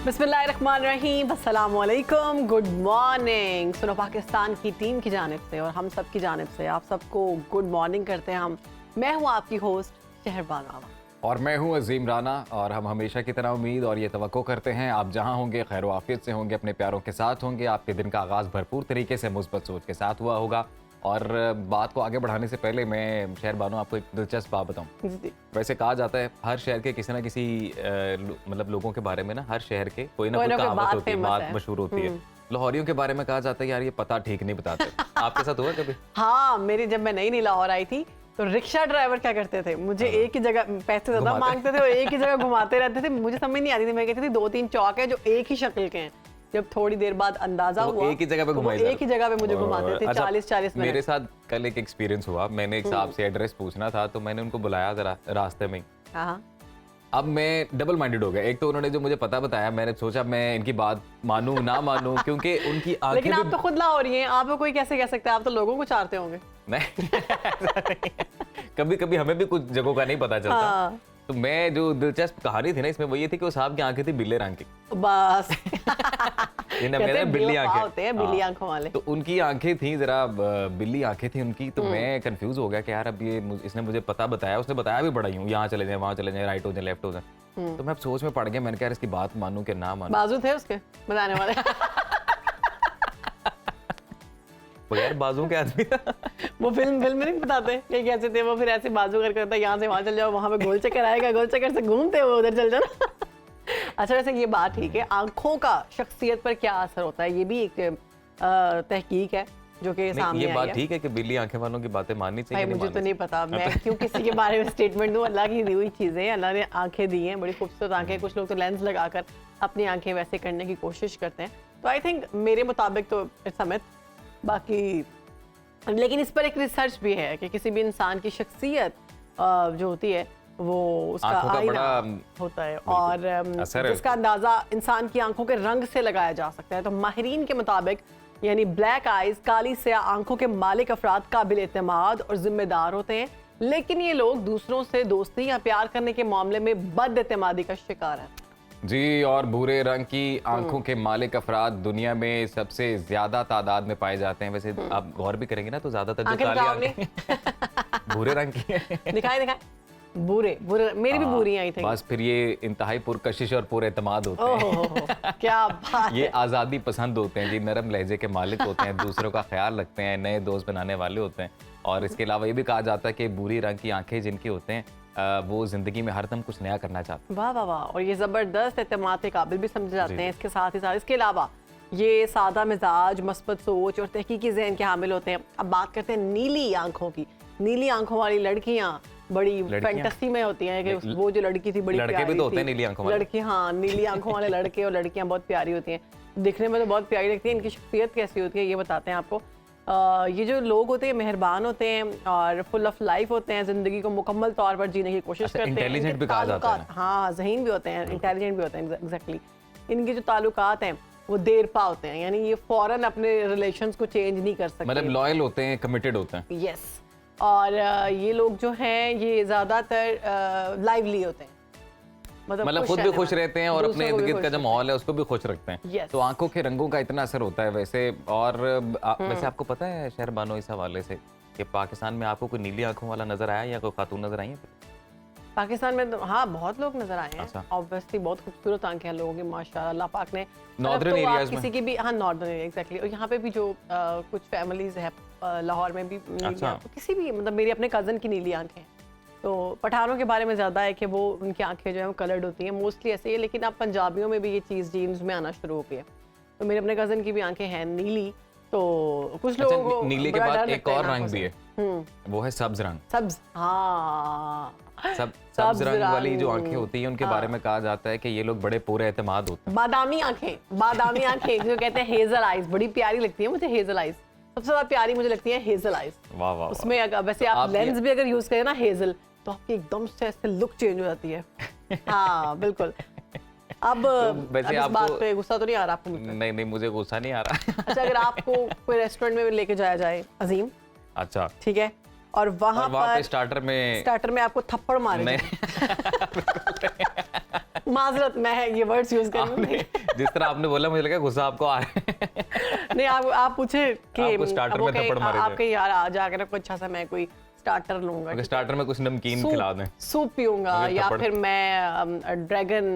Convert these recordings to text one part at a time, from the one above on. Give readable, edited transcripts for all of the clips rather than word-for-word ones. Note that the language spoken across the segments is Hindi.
बिस्मिल्लाहिर्रहमानिर्रहीम, अस्सलामुअलैकुम, गुड मॉर्निंग। सुनो, पाकिस्तान की टीम की जानिब से और हम सब की जानिब से आप सबको गुड मॉर्निंग करते हैं हम। मैं हूँ आपकी होस्ट शहरबान राना और मैं हूँ अजीम राना, और हम हमेशा की तरह उम्मीद और ये तवक्को करते हैं आप जहाँ होंगे खैर आफियत से होंगे, अपने प्यारों के साथ होंगे, आपके दिन का आगाज़ भरपूर तरीके से मुस्बत सोच के साथ हुआ होगा। और बात को आगे बढ़ाने से पहले मैं शहर बानो आपको एक दिलचस्प बात बताऊं। वैसे कहा जाता है हर शहर के किसी ना किसी मतलब लोगों के बारे में ना, हर शहर के कोई ना कोई कहावत होती है, बात मशहूर होती है। लाहौरियों के बारे में कहा जाता है यार ये पता ठीक नहीं बताते। आपके साथ हुआ कभी? हाँ, मेरी जब मैं नई लाहौर आई थी तो रिक्शा ड्राइवर क्या करते थे, मुझे एक ही जगह पैसे ज्यादा मांगते थे और एक ही जगह घुमाते रहते थे। मुझे समझ नहीं आती थी, मैं कहती थी 2-3 चौक है जो एक ही शक्ल के हैं। जब थोड़ी देर बाद अंदाजा हुआ एक ही जगह पे घुमाए, एक ही जगह पे मुझे घुमाते थे 40-40 मिनट। मेरे साथ कल एक एक्सपीरियंस हुआ। मैंने एक साहब से एड्रेस पूछना था तो मैंने उनको बुलाया जरा रास्ते में। अब मैं डबल माइंडेड हो गया। एक तो उन्होंने जो मुझे पता बताया, मैंने सोचा मैं इनकी बात मानूं ना मानूं, क्योंकि उनकी आंखें लेकिन आप तो खुद लाहौरी हैं, आपको कोई कैसे कह सकता है? आप तो लोगों को चाहते होंगे। नहीं कभी कभी हमें भी कुछ जगहों का नहीं पता चलता। हाँ। तो मैं जो दिलचस्प कहानी थी ना इसमें वो ये थी कि वो साहब की आंखें थी बिल्ले रंग की। बस बिल्ली आंखें होते हैं, बिल्ली आंखों वाले। तो उनकी आंखें थी जरा बिल्ली आंखें थी उनकी। तो मैं कंफ्यूज हो गया कि यार अब ये इसने मुझे पता बताया, उसने बताया भी बड़ा यूं, यहाँ चले जाए वहाँ चले जाए, राइट हो जाए लेफ्ट हो जाए। तो मैं अब सोच में पड़ गया, मैंने कहा यार इसकी बात मानूं कि ना मानूं। बाजू थे उसके बताने वाले बगैर बाजू के आदमी वो फिल्म में नहीं बताते कि कैसे थे वो, फिर ऐसे बाजू कर करता है, यहाँ से वहाँ चल जाओ, वहाँ पे गोल चक्कर आएगा, गोल चक्कर से घूमते हुए उधर चल जाना। अच्छा, वैसे ये बात ठीक है, आंखों का शख्सियत पर क्या असर होता है, ये भी एक तहकीक है जो कि सामने आई है। ये बात ठीक है कि बिल्ली आंखें वालों की बातें माननी चाहिए। मुझे तो नहीं पता, मैं क्यों किसी के बारे में स्टेटमेंट दूं। अल्लाह की दी हुई चीजें, अल्लाह ने आंखें दी हैं, बड़ी खूबसूरत आंखें। कुछ लोग तो लेंस लगाकर अपनी आंखें वैसे करने की कोशिश करते हैं। तो आई थिंक मेरे मुताबिक तो इट्स अ मिथ। बाकी लेकिन इस पर एक रिसर्च भी है कि किसी भी इंसान की शख्सियत जो होती है वो उसका आईना होता है और जिसका अंदाजा इंसान की आंखों के रंग से लगाया जा सकता है। तो माहिरीन के मुताबिक यानी ब्लैक आइज, काली स्याह आंखों के मालिक अफराद काबिल एतमाद और जिम्मेदार होते हैं, लेकिन ये लोग दूसरों से दोस्ती या प्यार करने के मामले में बद एतमादी का शिकार है। जी, और भूरे रंग की आंखों के मालिक अफराद दुनिया में सबसे ज्यादा तादाद में पाए जाते हैं। वैसे आप गौर भी करेंगे ना तो ज्यादातर जो काली आंखें भूरे रंग की है। दिखाए बुरे मेरी भी बुरी आई थी। बस फिर ये इंतहाई पुरकशिश और पूरे एतमाद होते हैं। क्या बात ये आज़ादी पसंद होते हैं जी, नरम लहजे के मालिक होते हैं, दूसरों का ख्याल रखते हैं, नए दोस्त बनाने वाले होते हैं। और इसके अलावा ये भी कहा जाता है कि भूरी रंग की आंखें जिनकी होते हैं वो जिंदगी में हरदम कुछ नया करना चाहते हैं। वाह वाह वाह, और ये जबरदस्त एतमाद के काबिल भी समझे जाते हैं। इसके साथ ही साथ इसके अलावा ये सादा मिजाज, मस्बत सोच और तहकीकी ज़हन के हामिल होते हैं। अब बात करते हैं नीली आंखों की। नीली आंखों वाली लड़कियां बड़ी फैंटेसी में होती हैं कि वो जो लड़की थी बड़ी लड़के भी तो होते हैं नीली आंखों वाले। लड़की, हाँ, नीली आंखों वाले लड़के और लड़कियां बहुत प्यारी होती हैं, दिखने में तो बहुत प्यारी लगती है। इनकी शख्सियत कैसी होती है ये बताते हैं आपको। ये जो लोग होते हैं मेहरबान होते हैं और फुल ऑफ लाइफ होते हैं, जिंदगी को मुकम्मल तौर पर जीने की कोशिश करते हैं। इंटेलिजेंट भी कहा जाता है। हाँ, ज़हीन भी होते हैं, इंटेलिजेंट भी होते हैं। एग्जैक्टली, इनके जो ताल्लुकात हैं वो देर पा होते हैं, यानी ये फौरन अपने रिलेशंस को चेंज नहीं कर सकते, मतलब लॉयल होते हैं, कमिटेड होते हैं। यस। और ये लोग जो हैं ये ज्यादातर लाइवली होते हैं, मतलब खुद भी खुश रहते हैं और अपने इर्द गिर्द का जो माहौल है उसको भी खुश रखते हैं। yes. तो आंखों के रंगों का इतना असर होता है वैसे। और वैसे आपको पता है शहर बानो इस हवाले से कि पाकिस्तान में आपको कोई नीली आंखों वाला नजर आया या कोई खातून नजर आई है? पाकिस्तान में तो हाँ बहुत लोग नजर आए हैं। ऑब्वियसली बहुत खूबसूरत आंखें हैं लोगों की, माशाल्लाह। अल्लाह पाक ने नॉर्दर्न एरियाज में किसी की भी, हाँ नॉर्दर्न एरिया एग्जैक्टली। और यहाँ पे भी जो कुछ फैमिलीज है लाहौर में भी किसी भी, मतलब मेरी अपने कजन की नीली आंखें। तो पठानों के बारे में ज़्यादा है कि वो उनकी आंखें जो है वो कलर्ड होती हैं, मोस्टली ऐसे ही है। लेकिन अब पंजाबियों में भी ये चीज़ जीन्स में आना शुरू हो गई है। तो मेरे अपने कज़न की भी आंखें हैं नीली। तो कुछ लोगों को नीले के बाद एक और रंग भी है, वो है सब्ज रंग। सब्ज, हाँ, सब्ज रंग वाली जो आंखें होती हैं उनके बारे में कहा जाता है कि ये लोग बड़े पूरे एतमाद होते हैं। बादामी आंखें, बादामी आंखें जो कहते हैं हेजल आइज, बड़ी प्यारी लगती है मुझे हेजल आइज। सबसे ज्यादा प्यारी मुझे लगती है हेजल आइज। वाह वाह। उसमें वैसे आप लेंस भी अगर यूज करें ना हेजल, तो आपकी एकदम से ऐसे लुक चेंज हो जाती है। हाँ बिल्कुल। अब वैसे इस बात पे गुस्सा तो नहीं आ रहा आपको? नहीं, मुझे गुस्सा नहीं आ रहा। अच्छा, अगर आपको कोई रेस्टोरेंट में लेके जाया जाए अजीम, अच्छा ठीक है, और वहाँ पे स्टार्टर में आपको थप्पड़ मारे, माजरत मैं ये वर्ड्स यूज करूंगी। जिस तरह आपने बोला मुझे लगा गुस्सा आपको आ रहा है। नहीं आप पूछे कि आपको स्टार्टर में थप्पड़ मारे आप कहीं यार आ जाकर ना कुछ अच्छा सा मैं कोई स्टार्टर लूंगा, अगर स्टार्टर में कुछ नमकीन खिला दें, सूप पीऊंगा, या फिर मैं ड्रैगन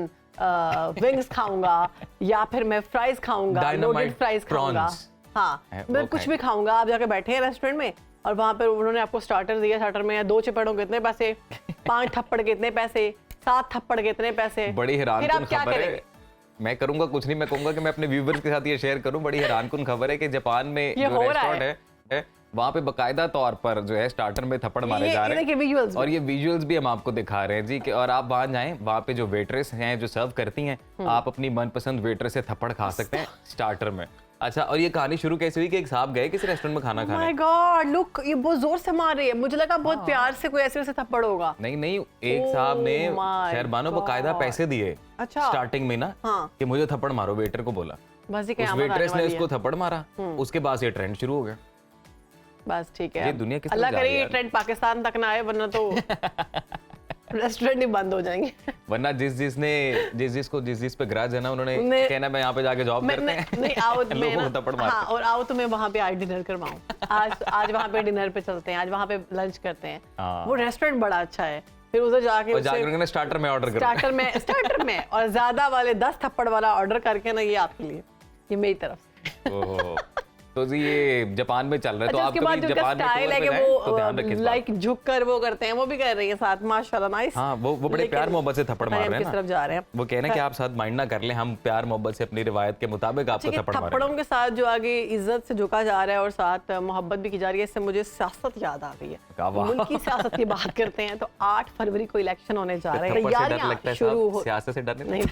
विंग्स खाऊंगा, या फिर मैं फ्राइज खाऊंगा, लोडेड फ्राइज खाऊंगा, हाँ मैं कुछ भी खाऊंगा। आप जाके बैठे हैं रेस्टोरेंट में और वहां पर उन्होंने आपको स्टार्टर दिया, स्टार्टर में 2 चिपड़ों के इतने पैसे, 5 थप्पड़ के इतने पैसे, 7 थप्पड़ के इतने पैसे। बड़ी हैरानकुन क्या खबर है। करेंगे? मैं करूंगा कुछ नहीं, मैं कहूंगा कि मैं अपने व्यूअर्स के साथ ये शेयर करूं। बड़ी हैरानकुन खबर है कि जापान में ये जो हो रहा रेस्टोरेंट है वहां पे बकायदा तौर पर जो है स्टार्टर में थप्पड़ मारे जा रहे हैं, और ये विजुअल्स भी हम आपको दिखा रहे हैं जी। और आप वहां जाएं, वहां पे जो वेट्रेस हैं जो सर्व करती हैं, आप अपनी मनपसंद वेट्रेस से थप्पड़ खा सकते हैं स्टार्टर में। अच्छा, और ये कहानी शुरू कैसे हुई कि एक साहब गए किसी रेस्टोरेंट में खाना खाने? माय गॉड, लुक ये बहुत जोर से मार रही है, मुझे लगा बहुत प्यार से कोई ऐसे वैसे थप्पड़ होगा। नहीं, एक साहब ने शहरबानो बकायदा पैसे दिए अच्छा स्टार्टिंग में ना, कि मुझे थप्पड़ मारो, वेटर को बोला। बस उस वेट्रेस ने उसको थप्पड़ मारा, उसके बाद ये ट्रेंड शुरू हो गया। बस ठीक है, ये दुनिया किस अल्लाह करे ये ट्रेंड पाकिस्तान तक ना आए, वरना तो रेस्टोरेंट ही बंद हो जाएंगे। वरना जिस पे ग्राज है ना, उन्होंने कहना मैं यहाँ पे जाके जॉब करते हैं। नहीं आओ लोगों को थप्पड़ मारते हैं। और आओ तो मैं वहाँ पे आज डिनर करवाऊँ, आज वहाँ पे डिनर पे चलते हैं, आज वहाँ पे लंच करते हैं। वो रेस्टोरेंट बड़ा अच्छा है, फिर उधर जाके स्टार्टर में ऑर्डर स्टार्टर में और ज्यादा वाले 10 थप्पड़ वाला ऑर्डर करके ना, ये आपके लिए, ये मेरी तरफ से। तो जी ये जापान में चल रहा है। तो आपके बाद जापान में स्टाइल है कि वो लाइक झुक कर वो करते हैं, वो भी कर रही है साथ, माशाल्लाह नाइस। हाँ, वो बड़े प्यार मोहब्बत से थप्पड़ मार रहे हैं ना, तरफ जा रहे हैं। वो कहना कि आप साथ माइंड ना कर लें, हम प्यार मोहब्बत से अपनी रिवायत के मुताबिक आपको थप्पड़ मारेंगे। थप्पड़ों के साथ जो आगे इज्जत से झुका जा रहा है और साथ मोहब्बत भी की जा रही है, इससे मुझे सियासत याद आ गई है। मुल्क की सियासत की बात करते हैं तो 8 फरवरी को इलेक्शन होने जा रहे हैं, तैयारियां शुरू हो, सियासत से डर नहीं,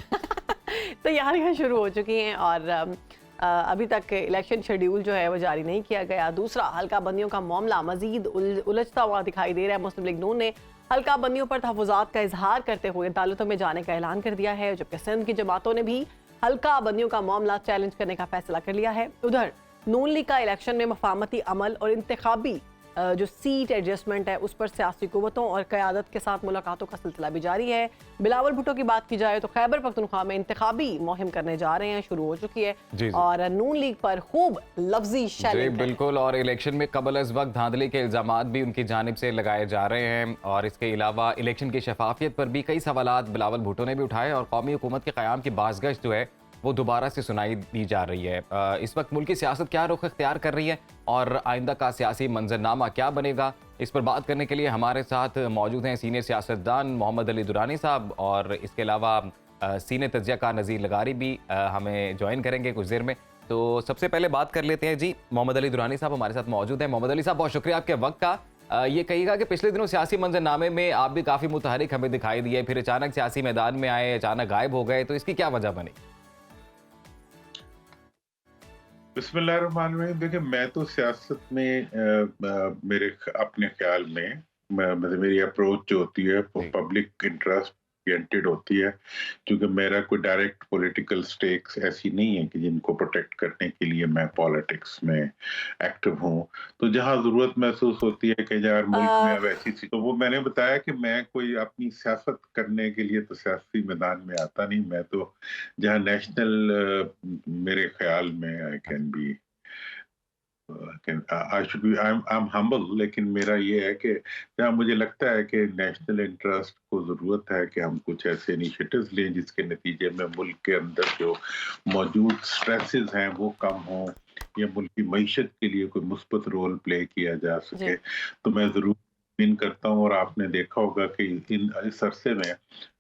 तैयारियां शुरू हो चुकी हैं और अभी तक इलेक्शन शेड्यूल जो है वो जारी नहीं किया गया। दूसरा, हल्का बंदियों का मामला मजीद उलझता हुआ दिखाई दे रहा है। मुस्लिम लीग नून ने हल्का बंदियों पर तहफ़्फ़ुज़ात का इजहार करते हुए अदालतों में जाने का ऐलान कर दिया है, जबकि सिंध की जमातों ने भी हल्का बंदियों का मामला चैलेंज करने का फैसला कर लिया है। उधर नून लीग का इलेक्शन में मफामती अमल और इंतखाबी जो सीट एडजस्टमेंट है उस पर सियासी कुव्वतों और क़यादत के साथ मुलाकातों का सिलसिला भी जारी है। बिलावल भुट्टो की बात की जाए तो खैबर पख्तूनख्वा में इंतखाबी मुहिम करने जा रहे हैं, शुरू हो चुकी है जी। और नून लीग पर खूब लफ्जी शैलेंज बिल्कुल। और इलेक्शन में कबल अज़ वक्त धांधली के इल्जामात भी उनकी जानिब से लगाए जा रहे हैं, और इसके अलावा इलेक्शन की शफाफियत पर भी कई सवालात बिलावल भुट्टो ने भी उठाए, और कौमी हुकूमत के क़याम की बाज़गश्त जो है वो दोबारा से सुनाई दी जा रही है। इस वक्त मुल्क की सियासत क्या रुख इख्तियार कर रही है और आइंदा का सियासी मंजरनामा क्या बनेगा, इस पर बात करने के लिए हमारे साथ मौजूद हैं सीनियर सियासतदान मोहम्मद अली दुरानी साहब, और इसके अलावा सीनियर तज्ज़िया कार नज़ीर लगारी भी हमें ज्वाइन करेंगे कुछ देर में। तो सबसे पहले बात कर लेते हैं जी, मोहम्मद अली दुरानी साहब हमारे साथ मौजूद हैं। मोहम्मद अली साहब, बहुत शुक्रिया आपके वक्त का। ये कहिएगा कि पिछले दिनों सियासी मंजरनामे में आप भी काफ़ी मुतहरिक हमें दिखाई दिए, फिर अचानक सियासी मैदान में आए, अचानक गायब हो गए, तो इसकी क्या वजह बनी? बिस्मिल्लाहिर्रहमानिर्रहीम। देखिए, मैं तो सियासत में मेरे अपने ख्याल में मतलब मेरी अप्रोच जो होती है वो पब्लिक इंटरेस्ट ओरिएंटेड होती है, क्योंकि मेरा कोई डायरेक्ट पॉलिटिकल स्टेक्स ऐसी नहीं है कि जिनको प्रोटेक्ट करने के लिए मैं पॉलिटिक्स में एक्टिव हूँ। तो जहाँ जरूरत महसूस होती है कि यार मुल्क में अब ऐसी सी, तो वो मैंने बताया कि मैं कोई अपनी सियासत करने के लिए तो सियासी मैदान में आता नहीं। मैं तो जहाँ नेशनल मेरे ख्याल में I can be I'm humble, लेकिन मेरा ये है कि जहाँ मुझे लगता है कि नेशनल इंटरेस्ट को ज़रूरत है कि हम कुछ ऐसे इनिशिएटिव्स लें जिसके नतीजे में मुल्क के अंदर जो मौजूद स्ट्रेसेस हैं वो कम हों, या मुल्क की मईशत के लिए कोई मुस्बत रोल प्ले किया जा सके, तो मैं ज़रूर इन करता हूँ। और आपने देखा होगा कि इस अरसे में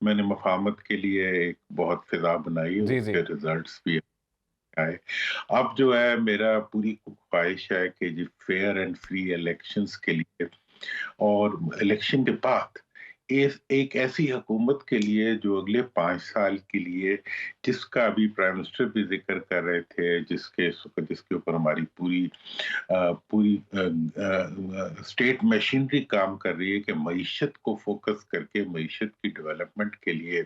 मैंने मफाहमत के लिए एक बहुत फिजा बनाई है, उसके रिजल्ट्स भी आए। अब जो है मेरा पूरी ख्वाहिश है कि जी फेयर एंड फ्री इलेक्शंस के लिए और इलेक्शन के बाद एक ऐसी हुकूमत के लिए जो अगले 5 साल के लिए, जिसका अभी प्राइम मिनिस्टर भी जिक्र कर रहे थे, जिसके ऊपर हमारी पूरी स्टेट मशीनरी काम कर रही है कि मईशत को फोकस करके मईशत की डेवलपमेंट के लिए,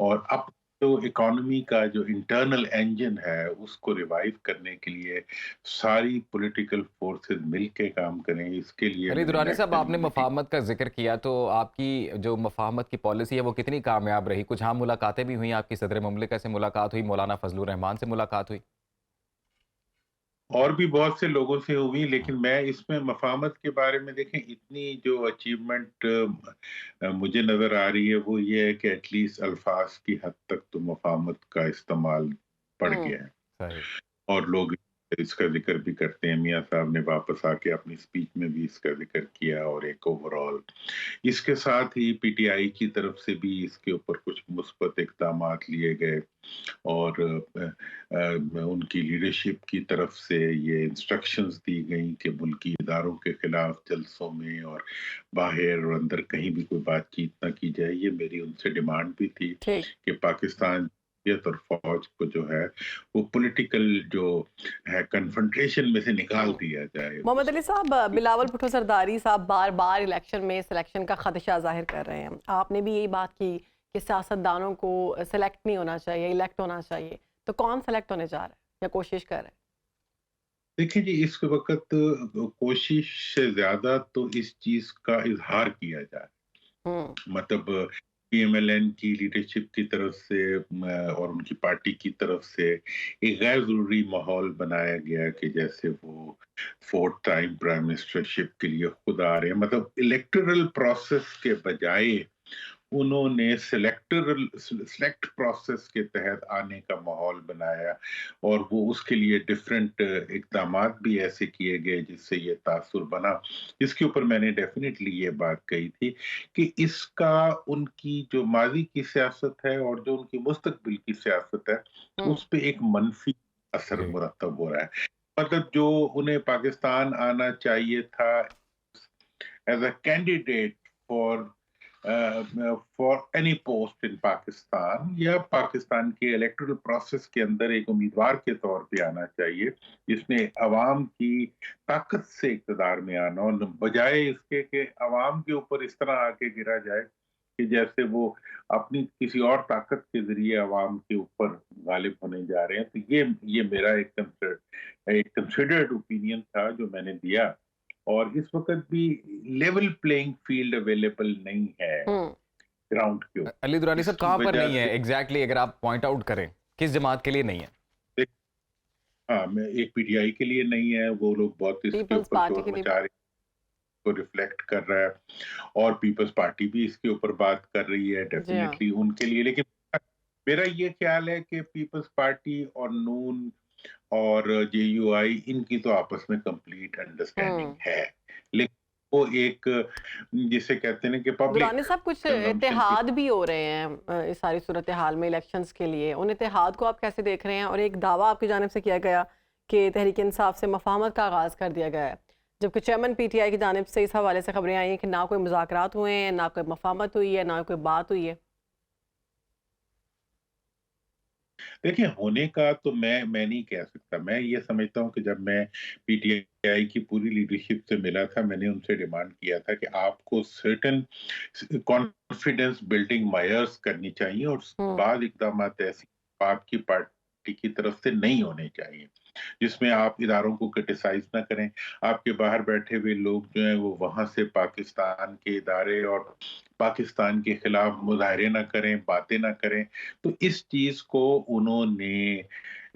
और अब जो इकोनॉमी का जो इंटरनल इंजन है उसको रिवाइव करने के लिए सारी पॉलिटिकल फोर्सेस मिलके काम करें, इसके लिए अली मैंने दुरानी साहब, नेशनल आपने यूनिटी। मफाहमत का जिक्र किया, तो आपकी जो मफाहमत की पॉलिसी है वो कितनी कामयाब रही? कुछ आम मुलाकातें भी हुई, आपकी सदर मुमलिका से मुलाकात हुई, मौलाना फजलुर रहमान से मुलाकात हुई? और भी बहुत से लोगों से हुई, लेकिन मैं इसमें मफाहमत के बारे में देखें इतनी जो अचीवमेंट मुझे नजर आ रही है वो ये है कि एटलीस्ट अल्फाज की हद तक तो मफाहमत का इस्तेमाल बढ़ हम्म। गया है सही। और लोग इसका जिक्र भी करते हैं। मियां साहब ने वापस आके अपनी स्पीच में भी इसका जिक्र किया और एक ओवरऑल इसके साथ ही पीटीआई की तरफ से भी इसके ऊपर कुछ मुस्बत इकदाम लिए गए और उनकी लीडरशिप की तरफ से ये इंस्ट्रक्शंस दी गई कि मुल्की इदारों के खिलाफ जलसों में और बाहर और अंदर कहीं भी कोई बातचीत ना की जाए। ये मेरी उनसे डिमांड भी थी ठीक। कि पाकिस्तान और फौज को जो है वो पॉलिटिकल जो है कन्फ्रंटेशन में से निकाल हम्म। दिया जाए। मोहम्मद अली साहब, बिलावल भुट्टो सरदारी साहब बार बार इलेक्शन में सिलेक्शन का खदशा जाहिर कर रहे हैं। आपने भी यही बात की कि सियासतदानों को सेलेक्ट नहीं होना चाहिए, इलेक्ट होना चाहिए। तो कौन सेलेक्ट होने जा रहा है या कोशिश कर रहे हैं? देखिए जी, इस वक्त कोशिश से ज्यादा तो इस चीज का इजहार किया जा रहा हम्म। है। मतलब पीएमएलएन की लीडरशिप की तरफ से और उनकी पार्टी की तरफ से एक गैर जरूरी माहौल बनाया गया कि जैसे वो फोर्थ टाइम प्राइम मिनिस्टरशिप के लिए खुद आ रहे हैं। मतलब इलेक्टोरल प्रोसेस के बजाय उन्होंने सिलेक्ट प्रोसेस के तहत आने का माहौल बनाया और वो उसके लिए डिफरेंट इकदाम भी ऐसे किए गए जिससे ये तासुर बना। इसके ऊपर मैंने डेफिनेटली ये बात कही थी कि इसका उनकी जो माजी की सियासत है और जो उनकी मुस्तकबिल की सियासत है हम्म। उस पे एक मनफी असर जी। मुरतब हो रहा है। मतलब जो उन्हें पाकिस्तान आना चाहिए था as a candidate for for any post in Pakistan या पाकिस्तान के इलेक्टोरल प्रोसेस के अंदर एक उम्मीदवार के तौर पे आना चाहिए जिसने अवाम की ताकत से इक़्तिदार में आना, और बजाय इसके कि अवाम के ऊपर इस तरह आके गिरा जाए कि जैसे वो अपनी किसी और ताकत के जरिए अवाम के ऊपर गालिब होने जा रहे हैं। तो ये मेरा एक कंसिडर्ड ओपिनियन था जो मैंने दिया। और इस वक्त भी लेवल प्लेइंग फील्ड अवेलेबल नहीं है हम्म। ग्राउंड के अली ऊपर। दुरानी साहब, इसकी कहाँ पर वजह नहीं है से एग्जैक्टली अगर आप पॉइंट आउट करें, किस जमात के लिए नहीं है? देख, हाँ, मैं एक पीटीआई के लिए नहीं है, वो लोग बहुत इसके पीपल्स ऊपर पार्टी शोर के लिए। मचा रहे हैं, को रिफ्लेक्ट कर रहा है और पीपल्स पार्टी भी इसके ऊपर बात कर रही है जी हाँ। डेफिनेटली उनके लिए। लेकिन मेरा ये ख्याल है कि पीपल्स पार्टी और नून और जेयूआई इनकी तो आपस में कंप्लीट अंडरस्टैंडिंग हम्म। है, लेकिन वो एक जिसे कहते हैं ना कि पब्लिक दुरानी साहब, कुछ कंजम्पशन की। इत्तेहाद भी हो रहे हैं इस सारी सूरत हाल में इलेक्शंस के लिए। उन इत्तेहाद को आप कैसे देख रहे हैं? और एक दावा आपकी जानिब से किया गया कि तहरीक इंसाफ से मफाहमत का आगाज़ कर दिया गया है, जबकि चेयरमैन पीटीआई की जानिब से इस हवाले से खबरें आई हैं कि ना कोई मुज़ाकरात हुए हैं, ना कोई मफाहमत हुई है, ना कोई बात हुई है। देखिए, होने का तो मैं नहीं कह सकता। मैं ये समझता हूँ कि जब मैं पीटीआई की पूरी लीडरशिप से मिला था, मैंने उनसे डिमांड किया था कि आपको सर्टेन कॉन्फिडेंस बिल्डिंग मेजर्स करनी चाहिए और उसके हम्म। बाद इकदाम ऐसे आपकी पार्टी की तरफ से नहीं होने चाहिए जिसमें आप इदारों को क्रिटिसाइज ना करें। आपके बाहर बैठे हुए लोग जो हैं वो वहां से पाकिस्तान के इदारे और पाकिस्तान के खिलाफ मुजाहरे ना करें, बातें ना करें। तो इस चीज को उन्होंने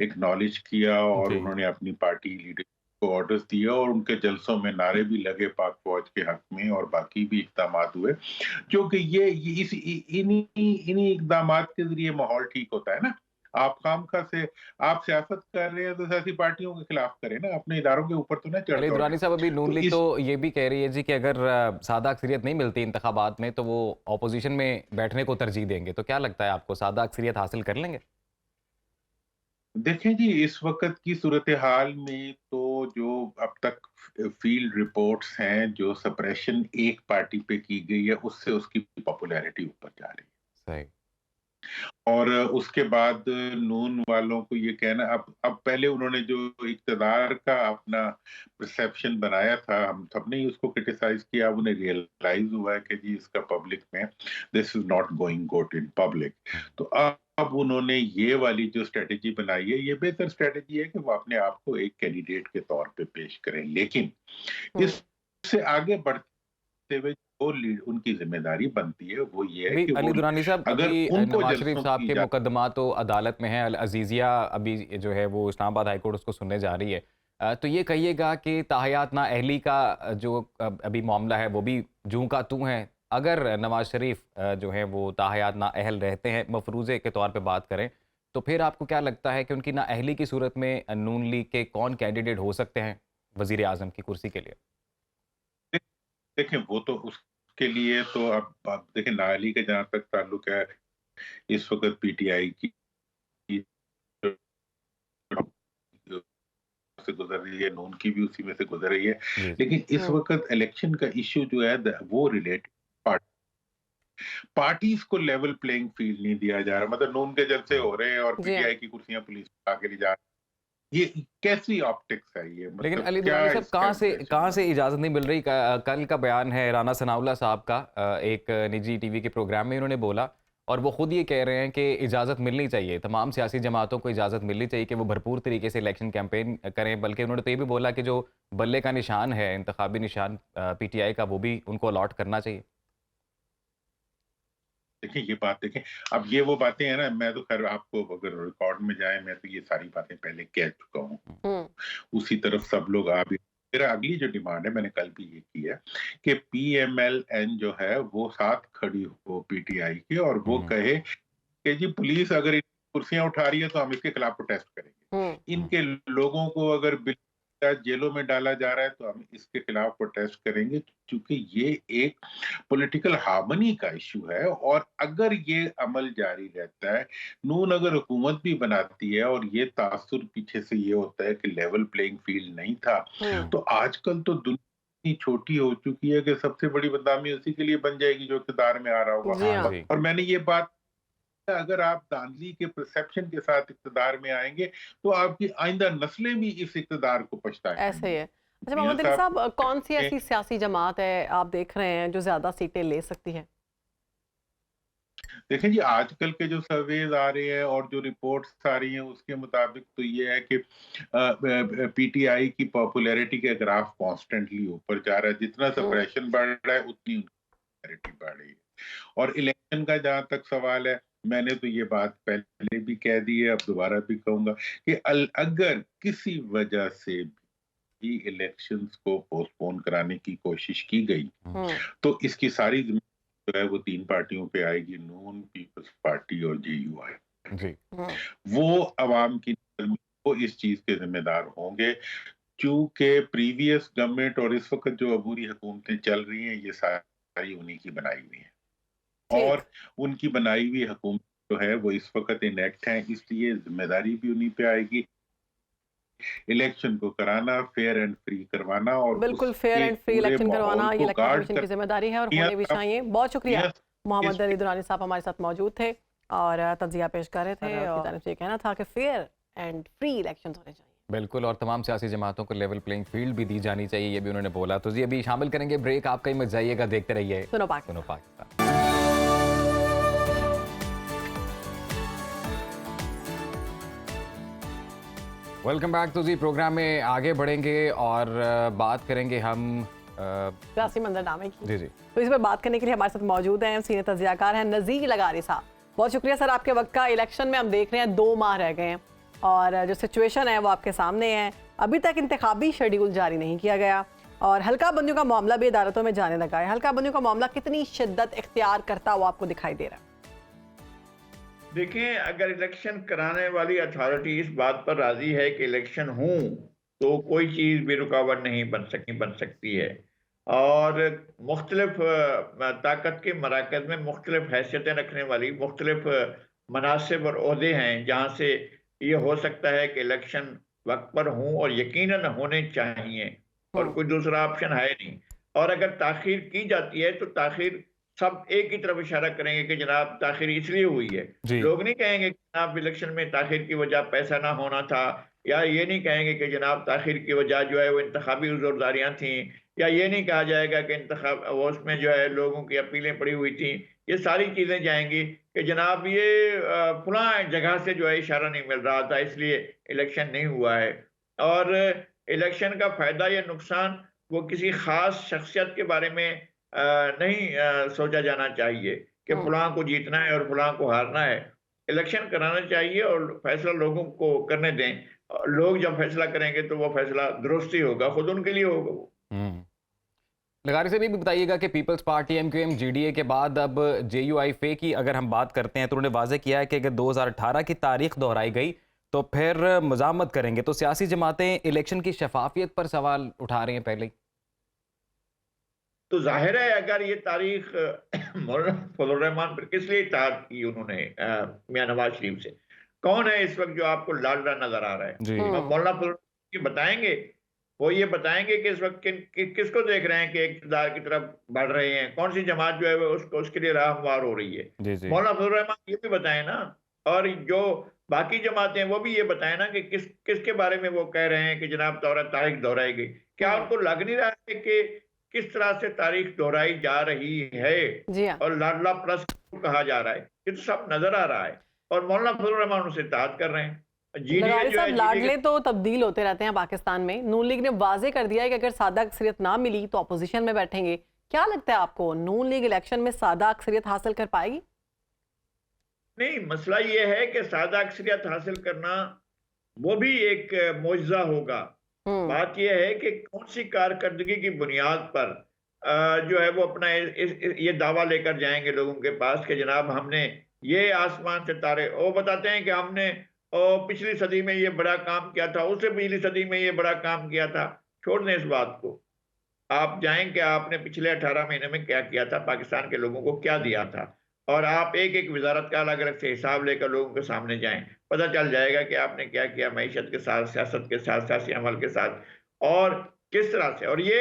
एक्नॉलेज किया और जी। उन्होंने अपनी पार्टी लीडर को ऑर्डर्स दिया और उनके जलसों में नारे भी लगे पाक फौज के हक में और बाकी भी इकदाम हुए। क्योंकि ये इस इन्हीं इन्हीं इकदाम के जरिए माहौल ठीक होता है ना। आप खामखा से आप सियासत कर रहे हैं तो सियासी पार्टियों के खिलाफ करें ना, अपने इदारों के ऊपर तो ना चढ़ अली दौड़े। दुरानी साहब, अभी नून तो लीग तो इस ये भी कह रही है जी कि अगर सादा अक्सरियत नहीं मिलती इंतखाबात में तो वो ऑपोजिशन में बैठने को तरजीह देंगे। तो क्या लगता है आपको, सादा अक्सरियत हासिल कर लेंगे? देखें जी, इस वक्त की सूरत हाल में तो जो अब तक फील्ड रिपोर्ट्स हैं, जो सप्रेशन एक पार्टी पे की गई है उससे उसकी पॉपुलैरिटी ऊपर जा रही है। सही। और उसके बाद नून वालों को ये कहना, अब पहले उन्होंने जो इक़्तिदार का अपना परसेप्शन बनाया था, हम सबने ही उसको क्रिटिसाइज किया। अब उन्हें रियलाइज हुआ है कि जी इसका पब्लिक में this is not going good in public. तो अब उन्होंने ये वाली जो स्ट्रेटेजी बनाई है, ये बेहतर स्ट्रेटेजी है कि वो अपने आप को एक कैंडिडेट के तौर पे पेश करें, लेकिन हम्म, इससे आगे बढ़ते हुए जो लीड उनकी जिम्मेदारी बनती है वो ये है अभी कि अली वो दुरानी साहब, अगर अभी उनको नवाज शरीफ जल्सों साहब की के इजाजत मुकदमा तो अदालत में है, अल अजीज़िया अभी जो है वो इस्लामाबाद हाई कोर्ट उसको सुनने जा रही है। तो ये कहिएगा कि ताहयात नाअहली का जो अभी मामला है वो भी जूं का तूं है। अगर नवाज शरीफ जो है वो ताहयात नाअहल रहते हैं, मफरूज़े के तौर पे बात करें, तो फिर आपको क्या लगता है कि उनकी नाअहली की सूरत में नून लीग के कौन कैंडिडेट हो सकते हैं वज़ीर आज़म की कुर्सी के लिए? देखें, वो तो उसके लिए तो अब देखें, नाअहली का जहां तक ताल्लुक है, इस वक्त पीटीआई की से गुजर रही है, नून की भी उसी में से गुजर रही है, जी, जी। लेकिन इस वक्त इलेक्शन का इश्यू जो है वो रिलेटेड पार्टीज को लेवल प्लेइंग फील्ड नहीं दिया जा रहा। मतलब नून के जलसे हो रहे हैं और जी हाँ। पीटीआई की कुर्सियां पुलिस आके नहीं जा रही। ये कैसी ऑप्टिक्स है ये? लेकिन मतलब अली क्या दुरानी साहब, इसका इंप्रेशन कहाँ से बना? इजाज़त नहीं मिल रही? कल का बयान है राना सनाउल्लाह साहब का, एक निजी टीवी के प्रोग्राम में इन्होंने बोला, और वो खुद ये कह रहे हैं कि इजाज़त मिलनी चाहिए, तमाम सियासी जमातों को इजाज़त मिलनी चाहिए कि वो भरपूर तरीके से इलेक्शन कैंपेन करें। बल्कि उन्होंने तो ये भी बोला कि जो बल्ले का निशान है, इंतखाबी निशान पीटीआई का, वो भी उनको अलॉट करना चाहिए। देखिए ये बात देखें, अब ये वो बातें हैं ना, मैं तो खैर आपको अगर रिकॉर्ड में जाए, मैं तो ये सारी बातें पहले कह चुका हूँ। हम्म, उसी तरफ सब लोग आ भी। मेरा अगली जो डिमांड है, मैंने कल भी ये की है कि पीएमएलएन जो है वो साथ खड़ी हो पीटीआई के, और वो हुँ, कहे कि जी पुलिस अगर इन कुर्सियां उठा रही है तो हम इसके खिलाफ प्रोटेस्ट करेंगे। हुँ। इनके लोगों को अगर जेलों में डाला जा रहा है तो हम इसके खिलाफ प्रोटेस्ट करेंगे, क्योंकि ये एक पॉलिटिकल हार्मनी का इश्यू है। और अगर ये अमल जारी रहता है, नून अगर हुकूमत भी बनाती है और ये तासुर पीछे से ये होता है कि लेवल प्लेइंग फील्ड नहीं था, हम्म, तो आजकल तो दुनिया इतनी छोटी हो चुकी है कि सबसे बड़ी बदनामी उसी के लिए बन जाएगी जो इक़्तिदार में आ रहा होगा। जी हाँ हाँ। जी। और मैंने ये बात, अगर आप धांधली के परसेप्शन के साथ इक़्तिदार में आएंगे तो आपकी आइंदा नस्लें भी इस इक़्तिदार को ऐसे ही पछताएंगी। है। अच्छा मियां मोहम्मद अली साहब साहब, कौन सी के ऐसी सियासी जमात है आप देख रहे हैं जो ज्यादा सीटें ले सकती है? देखें जी, आजकल के जो सर्वेज आ रहे हैं और जो रिपोर्ट्स आ रही हैं उसके मुताबिक तो ये है कि पीटीआई की पॉपुलैरिटी के ग्राफ कॉन्स्टेंटली ऊपर जा रहा है। जितना हम्म, सप्रेशन बढ़ रहा है उतनी पॉपुलैरिटी बढ़ रही है। और इलेक्शन का जहां तक सवाल है, मैंने तो ये बात पहले भी कह दी है, अब दोबारा भी कहूंगा कि अगर किसी वजह से भी इलेक्शंस को पोस्टपोन कराने की कोशिश की गई, हुँ, हम्म, तो इसकी सारी जो है वो तीन पार्टियों पे आएगी, नून, पीपल्स पार्टी और जेयूआई। जी। हम्म, वो अवाम की नज़र में वो इस चीज के जिम्मेदार होंगे, क्योंकि प्रीवियस गवर्नमेंट और इस वक्त जो अबूरी हुकूमतें चल रही हैं ये सारी उन्हीं की बनाई हुई हैं। ठीक। और उनकी बनाई हुई हुकूमत जो है वो इस वक्त इनेक्ट है, इसलिए जिम्मेदारी भी उन्हीं पे आएगी इलेक्शन को कराना, फेयर एंड फ्री करवाना और बिल्कुल फेयर उसके एंड फ्री पूरे इलेक्शन माहौल करवाना ये को इलेक्शन गार्ड कमीशन कर। की जिम्मेदारी है और मियां होने भी साहब, चाहिए। बहुत शुक्रिया। मियां मोहम्मद इस अली दुरानी साहब हमारे साथ मौजूद थे और तज्जिया पेश कर रहे थे और आपकी जानिब से ये कहना था कि फेयर एंड फ्री इलेक्शन होने चाहिए। बिल्कुल, और तमाम सियासी जमातों को लेवल प्लेइंग फील्ड भी दी जानी चाहिए, ये भी उन्होंने बोला। तो जी अभी शामिल करेंगे ब्रेक, आप कहीं मत जाइएगा, देखते रहिए सुनो पाकिस्तान। सुनो पाकिस्तान। Welcome back. तो जी प्रोग्राम में आगे बढ़ेंगे और बात करेंगे हम सियासी मंजरनामे की। जी जी तो इस पर बात करने के लिए हमारे साथ मौजूद हैं सीनियर तज्जियाकार हैं नज़ीर लगारी साहब। बहुत शुक्रिया सर आपके वक्त का। इलेक्शन में हम देख रहे हैं 2 माह रह गए हैं और जो सिचुएशन है वो आपके सामने है। अभी तक इंतखाबी शेड्यूल जारी नहीं किया गया और हल्का बंदियों का मामला भी अदालतों में जाने लगा है। हल्का बंदियों का मामला कितनी शिद्दत इख्तियार करता हुआ आपको दिखाई दे रहा है? देखें, अगर इलेक्शन कराने वाली अथॉरिटी इस बात पर राजी है कि इलेक्शन हो तो कोई चीज़ भी रुकावट नहीं बन सकती है। और मुख्तलिफ ताकत के मराकज़ में मुख्तलिफ हैसियतें रखने वाली मुख्तलिफ मनासिब और ओहदे हैं जहाँ से ये हो सकता है कि इलेक्शन वक्त पर हों और यकीनन होने चाहिए और हम्म, कोई दूसरा ऑप्शन है नहीं। और अगर ताख़ीर की जाती है तो ताख़ीर सब एक ही तरफ इशारा करेंगे कि जनाब ताख़ीर इसलिए हुई है। जी लोग नहीं कहेंगे कि जनाब इलेक्शन में ताख़ीर की वजह पैसा ना होना था, या ये नहीं कहेंगे कि जनाब ताख़ीर की वजह जो है वो इंतखाबी ज़ोरदारियाँ थीं, या ये नहीं कहा जाएगा कि इंतखाब वो उसमें जो है लोगों की अपीलें पड़ी हुई थी। ये सारी चीज़ें जाएंगी कि जनाब ये फलां जगह से जो है इशारा नहीं मिल रहा था, इसलिए इलेक्शन नहीं हुआ है। और इलेक्शन का फ़ायदा या नुकसान वो किसी ख़ास शख्सियत के बारे में नहीं सोचा जाना चाहिए कि हम्म। फलां को जीतना है और फलां को हारना है। इलेक्शन कराना चाहिए और फैसला लोगों को करने दें। लोग जब फैसला करेंगे तो वो फैसला दुरुस्त ही होगा, खुद उनके लिए होगा वो। हम्म। लगारी से भी बताइएगा कि पीपल्स पार्टी एमक्यूएम जीडीए के बाद अब जेयूआईफे की अगर हम बात करते हैं तो उन्होंने वाजे किया है कि अगर 2018 की तारीख दोहराई गई तो फिर मजामत करेंगे। तो सियासी जमातें इलेक्शन की शफाफियत पर सवाल उठा रही हैं पहले ही। तो जाहिर है अगर ये तारीख मौलाना फजल रहमान पर किस लिए इत्तेहाद की उन्होंने मियां नवाज शरीफ से, कौन है इस वक्त जो आपको लाडला नजर आ रहा है? जी। मौलाना फजल रहमान बताएंगे, वो ये बताएंगे कि इस वक्त किसको देख रहे हैं कि इक़्तिदार की तरफ बढ़ रहे हैं, कौन सी जमात जो है वो उसको उसके लिए राह हमवार हो रही है। जी जी। मौलाना फजल रहमान ये भी बताएं ना, और जो बाकी जमातें हैं वो भी ये बताएं ना कि किसके बारे में वो कह रहे हैं कि जनाब तारीख दोहराई गई। क्या उनको लग नहीं रहा है कि किस तरह से तारीख दोहराई जा रही है जी हाँ। और लाडला प्लस कहा जा रहा है? ये तो सब नजर आ रहा है और मौलाना फजल रहमान उसे इत्तेहाद कर रहे हैं। जीडीए लगारी जो है साहब, लाडले तो तब्दील होते रहते हैं पाकिस्तान में। नून लीग ने वाजे कर दिया है कि अगर सादा अक्सरियत ना मिली तो अपोजिशन में बैठेंगे। क्या लगता है आपको, नून लीग इलेक्शन में सादा अक्सरियत हासिल कर पाएगी? नहीं, मसला ये है कि सादा अक्सरियत हासिल करना वो भी एक मोजज़ा होगा। बात यह है कि कौन सी कारकर्दगी की बुनियाद पर जो है वो अपना ये दावा लेकर जाएंगे लोगों के पास कि जनाब हमने ये आसमान से तारे, वो बताते हैं कि हमने पिछली सदी में ये बड़ा काम किया था, उससे पिछली सदी में ये बड़ा काम किया था। छोड़ दें इस बात को, आप जाएं कि आपने पिछले 18 महीने में क्या किया था, पाकिस्तान के लोगों को क्या दिया था, और आप एक एक वजारत का अलग अलग से हिसाब लेकर लोगों के सामने जाएं। पता चल जाएगा कि आपने क्या किया मईशत के साथ, सियासत के साथ, सियासी अमल के साथ, और किस तरह से। और ये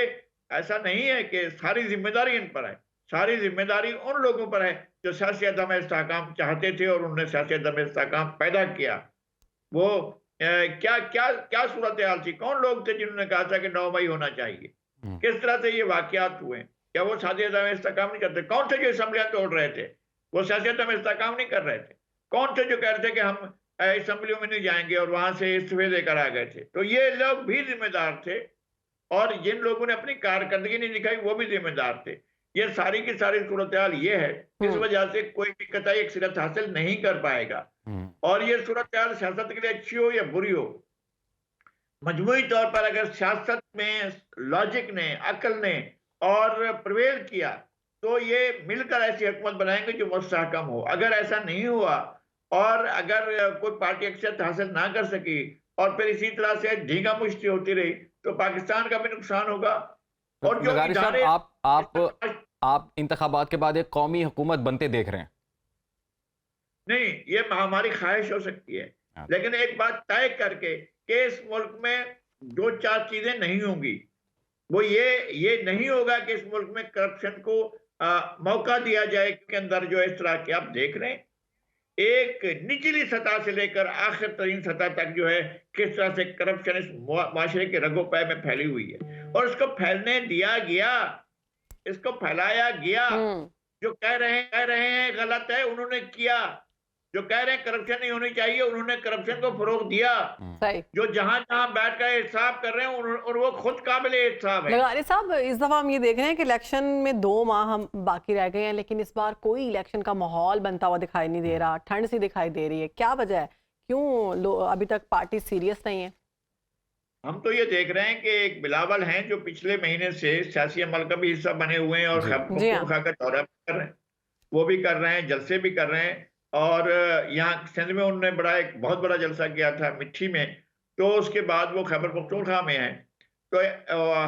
ऐसा नहीं है कि सारी जिम्मेदारी इन पर है, सारी जिम्मेदारी उन लोगों पर है जो सियासी अदम इस्तेहकाम चाहते थे और उन्होंने सियासी अदम इस्तेहकाम पैदा किया। वो क्या क्या क्या सूरत हाल थी, कौन लोग थे जिन्होंने कहा था कि 9 मई होना चाहिए, किस तरह से ये वाकयात हुए? क्या वो सियासी अदम इस्तेहकाम नहीं करते? कौन थे जो असम्बलियां तोड़ रहे थे? वो सियासत में इस्तेहकाम नहीं कर रहे थे। कौन थे जो कह रहे थे कि हम असम्बलियों में नहीं जाएंगे और वहां से इस्तीफे देकर आ गए थे? तो ये लोग भी जिम्मेदार थे और जिन लोगों ने अपनी कारकर्दगी नहीं दिखाई वो भी जिम्मेदार थे। ये सारी की सारी सूरत हाल ये है, इस वजह से कोई भी कतई अक्सरियत हासिल नहीं कर पाएगा। और ये सूरत हाल सियासत के लिए अच्छी हो या बुरी हो, मजमूई तौर पर अगर सियासत में लॉजिक ने, अकल ने और प्रवेल किया तो ये मिलकर ऐसी हुकूमत बनाएंगे जो मुस्तहकम हो। अगर ऐसा नहीं हुआ और अगर कोई पार्टी अक्सरियत हासिल ना कर सकी और फिर इसी तरह से ढींगा मुश्ती होती रही तो पाकिस्तान का भी नुकसान होगा। और जो लगारी साहब, इदारे आप इंतखाबात के बाद एक कौमी हुकूमत बनते देख रहे हैं? नहीं, ये हमारी ख्वाहिश हो सकती है, लेकिन एक बात तय करके कि इस मुल्क में 2-4 चीजें नहीं होंगी। वो ये नहीं होगा कि इस मुल्क में करप्शन को मौका दिया जाए के अंदर जो इस तरह के आप देख रहे हैं, एक निचली सतह से लेकर आखिर तरीन सतह तक जो है किस तरह से करप्शन इस माशरे के रगो पै में फैली हुई है और इसको फैलने दिया गया, इसको फैलाया गया। जो कह रहे हैं गलत है, उन्होंने किया। जो कह रहे हैं करप्शन नहीं होनी चाहिए, उन्होंने करप्शन को फरोग दिया। जो जहां जहां बैठ कर हिसाब कर रहे हैं और वो खुद काबिल हिसाब है। लगारी साहब, इस दफा हम ये देख रहे हैं कि इलेक्शन में 2 माह हम बाकी रह गए हैं, लेकिन इस बार कोई इलेक्शन का माहौल बनता हुआ दिखाई नहीं दे रहा, ठंड सी दिखाई दे रही है। क्या वजह है, क्यों अभी तक पार्टी सीरियस नहीं है? हम तो ये देख रहे हैं कि एक बिलावल हैं जो पिछले महीने से सियासी अमल का भी हिस्सा बने हुए हैं और खैबर का दौरा भी कर रहे हैं, वो भी कर रहे हैं, जलसे भी कर रहे हैं। और यहाँ सिंध में उन्होंने एक बहुत बड़ा जलसा किया था मिट्टी में, तो उसके बाद वो खैबर पख्तूनख्वा में है। तो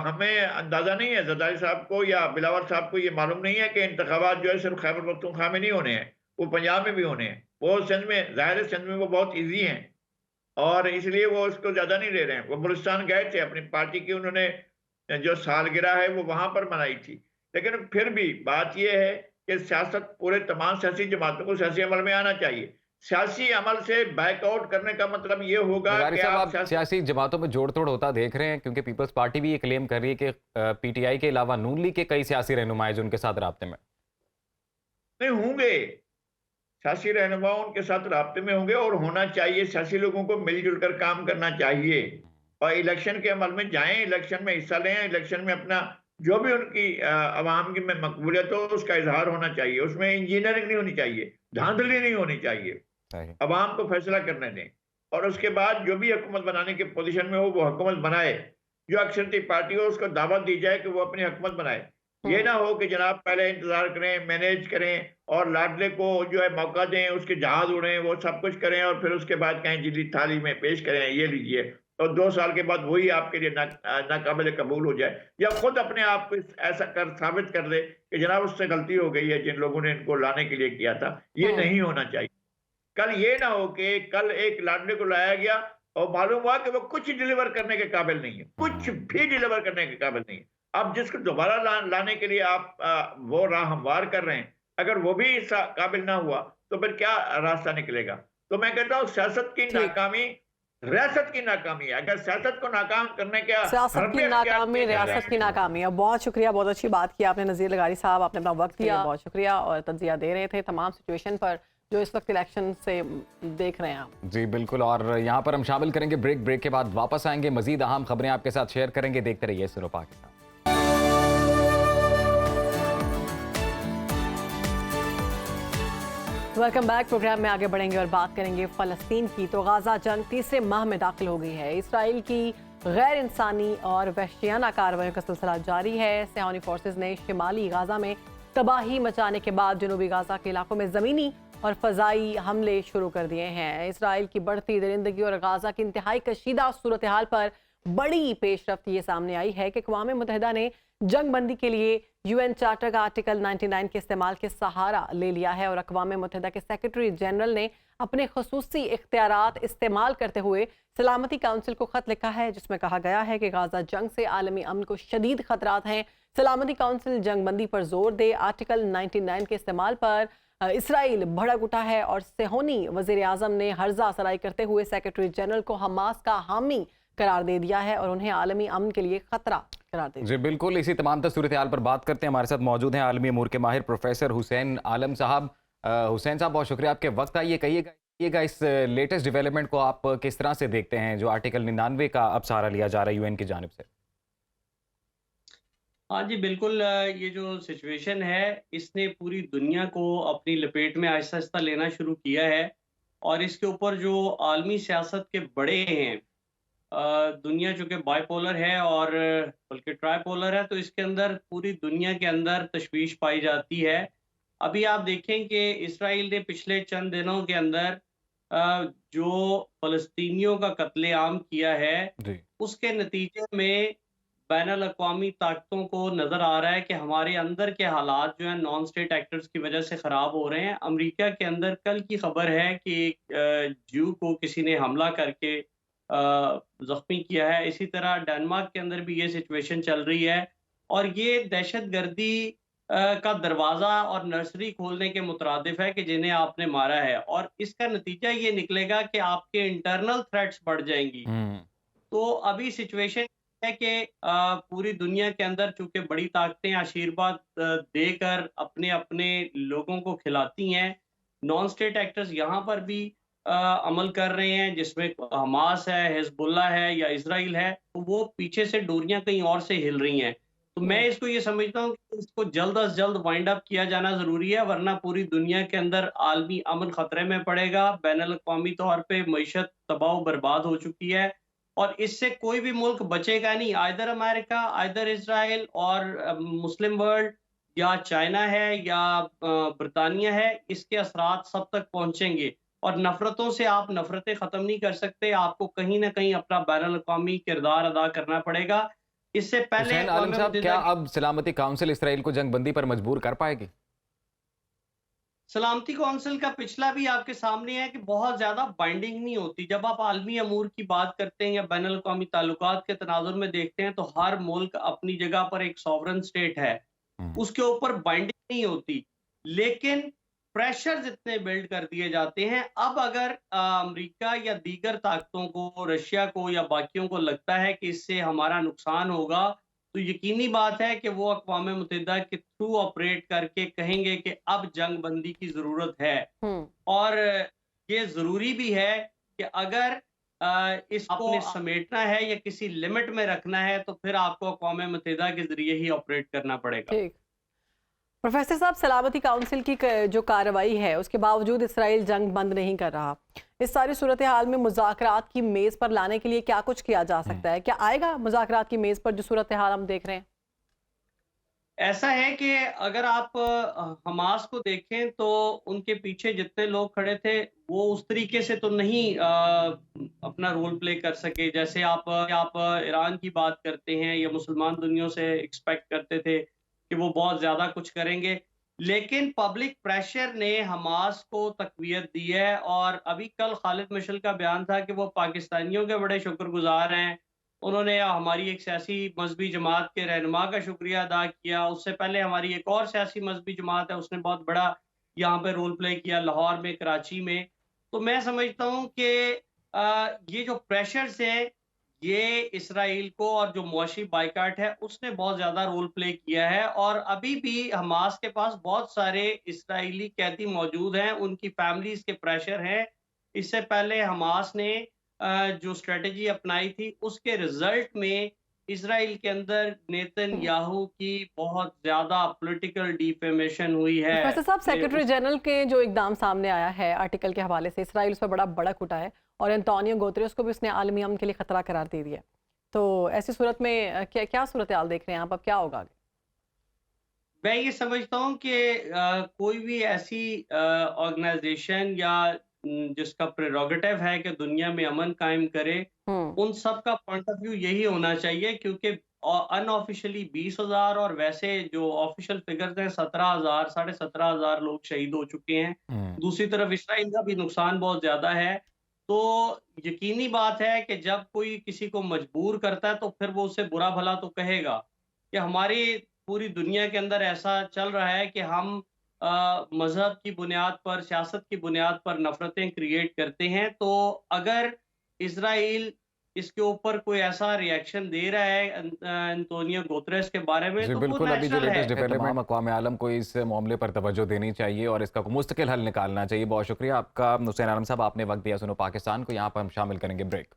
हमें अंदाजा नहीं है जरदारी साहब को या बिलावल साहब को ये मालूम नहीं है कि इंतखाबात जो है सिर्फ खैबर पख्तूनख्वा में नहीं होने हैं, वो पंजाब में भी होने हैं। वो सिंध में, जाहिर है सिंध में वो बहुत ईजी हैं और इसलिए वो उसको ज्यादा नहीं ले रहे हैं। वो बलूचिस्तान गए थे, अपनी पार्टी की उन्होंने जो सालगिरह है वो वहां पर मनाई थी। लेकिन फिर भी बात यह है कि सियासत पूरे तमाम सियासी जमातों को सियासी अमल में आना चाहिए। सियासी अमल से बैकआउट करने का मतलब ये होगा कि आप सियासी जमातों में जोड़ तोड़ होता देख रहे हैं, क्योंकि पीपल्स पार्टी भी ये क्लेम कर रही है कि पीटीआई के अलावा नून लीग के कई सियासी रहनुमा जो उनके साथ राब्ते में नहीं होंगे। सियासी रहनुमा उनके साथ राब्ते में होंगे और होना चाहिए। सियासी लोगों को मिलजुल कर काम करना चाहिए और इलेक्शन के अमल में जाएं, इलेक्शन में हिस्सा लें, इलेक्शन में अपना जो भी उनकी अवाम की में मकबूलियत हो उसका इजहार होना चाहिए। उसमें इंजीनियरिंग नहीं होनी चाहिए, धांधली नहीं होनी चाहिए। सही। अवाम को फैसला करने दें और उसके बाद जो भी हुकूमत बनाने की पोजीशन में हो वो हुकूमत बनाए। जो अक्सरती पार्टी हो उसको दावत दी जाए कि वो अपनी हुकूमत बनाए। ये ना हो कि जनाब पहले इंतजार करें, मैनेज करें और लाडले को जो है मौका दें, उसके जहाज उड़ें, वो सब कुछ करें और फिर उसके बाद कहें जी थाली में पेश करें, ये लीजिए, और 2 साल के बाद वही आपके लिए नाकाबिल कबूल हो जाए या खुद अपने आप को ऐसा कर साबित कर दे कि जनाब उससे गलती हो गई है जिन लोगों ने इनको लाने के लिए किया था। ये नहीं होना चाहिए। कल ये ना हो कि कल एक लाडले को लाया गया और मालूम हुआ कि वो कुछ डिलीवर करने के काबिल नहीं है, कुछ भी डिलीवर करने के काबिल नहीं है। अब जिसको दोबारा लाने के लिए आप वो राह हमवार कर रहे हैं, अगर वो भी इस काबिल ना हुआ तो फिर क्या रास्ता निकलेगा? तो मैं कहता हूँ सियासत की ठीक। नाकामी रियासत की नाकामी है। अगर सियासत को नाकाम करने का सियासत की नाकामी, रियासत की नाकामी। अब बहुत शुक्रिया, बहुत अच्छी बात की आपने नज़ीर लगारी साहब, आपने अपना वक्त दिया, बहुत शुक्रिया और तज्जिया दे रहे थे तमाम सिचुएशन पर जो इस वक्त इलेक्शन से देख रहे हैं आप। जी बिल्कुल, और यहाँ पर हम शामिल करेंगे ब्रेक के बाद वापस आएंगे, मजीद अहम खबरें आपके साथ शेयर करेंगे। देखते रहिए सुनो पाकिस्तान। Welcome back. प्रोग्राम में आगे बढ़ेंगे और बात करेंगे फ़लस्तीन की। तो गाजा जंग तीसरे माह में दाखिल हो गई है। इसराइल की गैर इंसानी और वहशियाना कार्रवाइयों का सिलसिला जारी है। सहायूनी फोर्सेज ने शिमाली गाजा में तबाही मचाने के बाद जनूबी गाजा के इलाकों में ज़मीनी और फ़ज़ाई हमले शुरू कर दिए हैं। इसराइल की बढ़ती दरिंदगी और गाजा की इंतहाई कशीदा सूरत हाल पर बड़ी पेशरफ्त ये सामने आई है कि अक़वाम मुत्तहिदा ने जंग बंदी के लिए UN चार्टर का आर्टिकल 99 के इस्तेमाल के सहारा ले लिया है और अक़वाम मुत्तहिदा के सेक्रेटरी जनरल ने अपने खुसूसी इख्तियारात इस्तेमाल करते हुए सलामती काउंसिल को खत लिखा है जिसमें कहा गया है कि गाजा जंग से आलमी अमन को शदीद खतरात हैं। सलामती काउंसिल जंग बंदी पर जोर दे, आर्टिकल 99 के इस्तेमाल पर इसराइल भड़क उठा है और सेहोनी वज़ीर आज़म ने हर्जा सराई करते हुए सेक्रेटरी जनरल को हमास का हामी करार दे दिया है और उन्हें आलमी अमन के लिए खतरा करार दे दिया। जी बिल्कुल, इसी तमाम सूरत हाल पर बात करते हैं। हमारे साथ मौजूद हैं आलमी अमूर के माहिर प्रोफेसर हुसैन आलम साहब। हुसैन साहब, बहुत शुक्रिया आपके वक्त आइए। कहिएगा इस लेटेस्ट डेवलपमेंट को आप किस तरह से देखते हैं जो आर्टिकल 99 का अब सहारा लिया जा रहा है UN की जानिब से? हाँ जी बिल्कुल, ये जो सिचुएशन है इसने पूरी दुनिया को अपनी लपेट में आहिस्ता आहिस्ता लेना शुरू किया है और इसके ऊपर जो आलमी सियासत के बड़े हैं, दुनिया चूँकि बाइपोलर है और बल्कि ट्राइपोलर है, तो इसके अंदर पूरी दुनिया के अंदर तशवीश पाई जाती है। अभी आप देखें कि इसराइल ने पिछले चंद दिनों के अंदर जो फ़लस्तीनियों का कत्लेआम किया है उसके नतीजे में बैनुल अक़वामी ताकतों को नज़र आ रहा है कि हमारे अंदर के हालात जो हैं नॉन स्टेट एक्टर्स की वजह से ख़राब हो रहे हैं। अमेरिका के अंदर कल की खबर है कि एक ज्यू को किसी ने हमला करके ज़ख्मी किया है। इसी तरह डेनमार्क के अंदर भी ये सिचुएशन चल रही है और ये दहशतगर्दी का दरवाज़ा और नर्सरी खोलने के मुतरादिफ है कि जिन्हें आपने मारा है और इसका नतीजा ये निकलेगा कि आपके इंटरनल थ्रेट्स बढ़ जाएंगी। तो अभी सिचुएशन है कि पूरी दुनिया के अंदर चूंकि बड़ी ताकतें आशीर्वाद देकर अपने अपने लोगों को खिलाती हैं, नॉन स्टेट एक्टर्स यहाँ पर भी अमल कर रहे हैं जिसमें हमास है, हिजबुल्लाह है या इजराइल है, तो वो पीछे से डोरियां कहीं और से हिल रही हैं। तो मैं इसको ये समझता हूँ कि इसको जल्द अज जल्द वाइंड अप किया जाना ज़रूरी है, वरना पूरी दुनिया के अंदर आलमी अमन खतरे में पड़ेगा। बैनुल अक़वामी तौर पे मईशत तबाह बर्बाद हो चुकी है और इससे कोई भी मुल्क बचेगा नहीं। आइदर अमेरिका, आइदर इजराइल और मुस्लिम वर्ल्ड या चाइना है या ब्रितानिया है, इसके असरात सब तक पहुंचेंगे और नफरतों से आप नफरतें ख़त्म नहीं कर सकते। आपको कहीं ना कहीं अपना बैनुल अक़वामी किरदार अदा करना पड़ेगा। इससे पहले हुसैन आलम साहब, क्या अब सलामती काउंसिल इसराइल को जंग बंदी पर मजबूर कर पाएगी? सलामती काउंसिल का पिछला भी आपके सामने है कि बहुत ज्यादा बाइंडिंग नहीं होती। जब आप आलमी अमूर की बात करते हैं या बैनुल अक़वामी ताल्लुकात के तनाजुर में देखते हैं तो हर मुल्क अपनी जगह पर एक सॉवरन स्टेट है, उसके ऊपर बाइंडिंग नहीं होती, लेकिन प्रेशर जितने बिल्ड कर दिए जाते हैं। अब अगर अमेरिका या दीगर ताकतों को, रशिया को या बाकियों को लगता है कि इससे हमारा नुकसान होगा, तो यकीनी बात है कि वो अक़वाम मुत्तहिदा के थ्रू ऑपरेट करके कहेंगे कि अब जंग बंदी की ज़रूरत है। और ये ज़रूरी भी है कि अगर इसको आपने समेटना है या किसी लिमिट में रखना है, तो फिर आपको अक़वाम मुत्तहिदा के ज़रिए ही ऑपरेट करना पड़ेगा। ठीक। प्रोफेसर साहब, सलामती काउंसिल की जो कार्रवाई है उसके बावजूद इसराइल जंग बंद नहीं कर रहा। इस सारी सूरत हाल में मुज़ाकरात की मेज़ पर लाने के लिए क्या कुछ किया जा सकता है? क्या आएगा मुज़ाकरात की मेज़ पर जो सूरत हाल हम देख रहे हैं? ऐसा है कि अगर आप हमास को देखें तो उनके पीछे जितने लोग खड़े थे वो उस तरीके से तो नहीं अपना रोल प्ले कर सके जैसे आप ईरान की बात करते हैं या मुसलमान दुनिया से एक्सपेक्ट करते थे कि वो बहुत ज़्यादा कुछ करेंगे। लेकिन पब्लिक प्रेशर ने हमास को तक़वियत दी है और अभी कल खालिद मशअल का बयान था कि वो पाकिस्तानियों के बड़े शुक्रगुज़ार हैं। उन्होंने हमारी एक सियासी मज़हबी जमात के रहनुमा का शुक्रिया अदा किया। उससे पहले हमारी एक और सियासी मज़हबी जमात है, उसने बहुत बड़ा यहाँ पे रोल प्ले किया लाहौर में, कराची में। तो मैं समझता हूँ कि ये जो प्रेशर्स हैं, ये इसराइल को और जो मुआशी बायकाट है, उसने बहुत ज़्यादा रोल प्ले किया है और अभी भी हमास के पास बहुत सारे इसराइली कैदी मौजूद हैं, उनकी फैमिलीज़ के प्रेशर हैं। इससे पहले हमास ने जो स्ट्रेटजी अपनाई थी उसके रिजल्ट में इजराइल के अंदर नेतन्याहू की बहुत ज्यादा पॉलिटिकल डिफेमेशन हुई है। प्रोफेसर साहब, सेक्रेटरी जनरल के जो इकदाम सामने आया है आर्टिकल के हवाले से, इसराइल उस पर बड़ा भड़क उठा है और एंटोनियो गुतेरेस को भी उसने आलमी अमन के लिए खतरा करार दे दिया। तो ऐसी सूरत में क्या सूरत हाल देख रहे हैं आप? अब क्या होगा? मैं ये समझता हूँ कि कोई भी ऐसी ऑर्गेनाइजेशन या जिसका प्रेरोगेटिव है कि दुनिया में अमन कायम करे, उन सब का पॉइंट ऑफ व्यू यही होना चाहिए क्योंकि अनऑफिशियली 20,000 और वैसे जो ऑफिशियल फिगर्स हैं 17,000 17,500 लोग शहीद हो चुके हैं। दूसरी तरफ इसराइल का भी नुकसान बहुत ज्यादा है। तो यकीनी बात है कि जब कोई किसी को मजबूर करता है तो फिर वो उसे बुरा भला तो कहेगा। कि हमारी पूरी दुनिया के अंदर ऐसा चल रहा है कि हम मज़हब की बुनियाद पर, सियासत की बुनियाद पर नफ़रतें क्रिएट करते हैं। तो अगर इज़राइल इसके ऊपर कोई ऐसा रिएक्शन दे रहा है एंटोनियो गुतेरेस के बारे में, जी तो बिल्कुल, वो अभी जो नेचुरल लेटेस्ट है। डेवलपमेंट अक़वाम आलम को इस मामले पर तवज्जो देनी चाहिए और इसका मुस्तकिल हल निकालना चाहिए। बहुत शुक्रिया आपका हुसैन आलम साहब, आपने वक्त दिया सुनो पाकिस्तान को। यहाँ पर हम शामिल करेंगे break.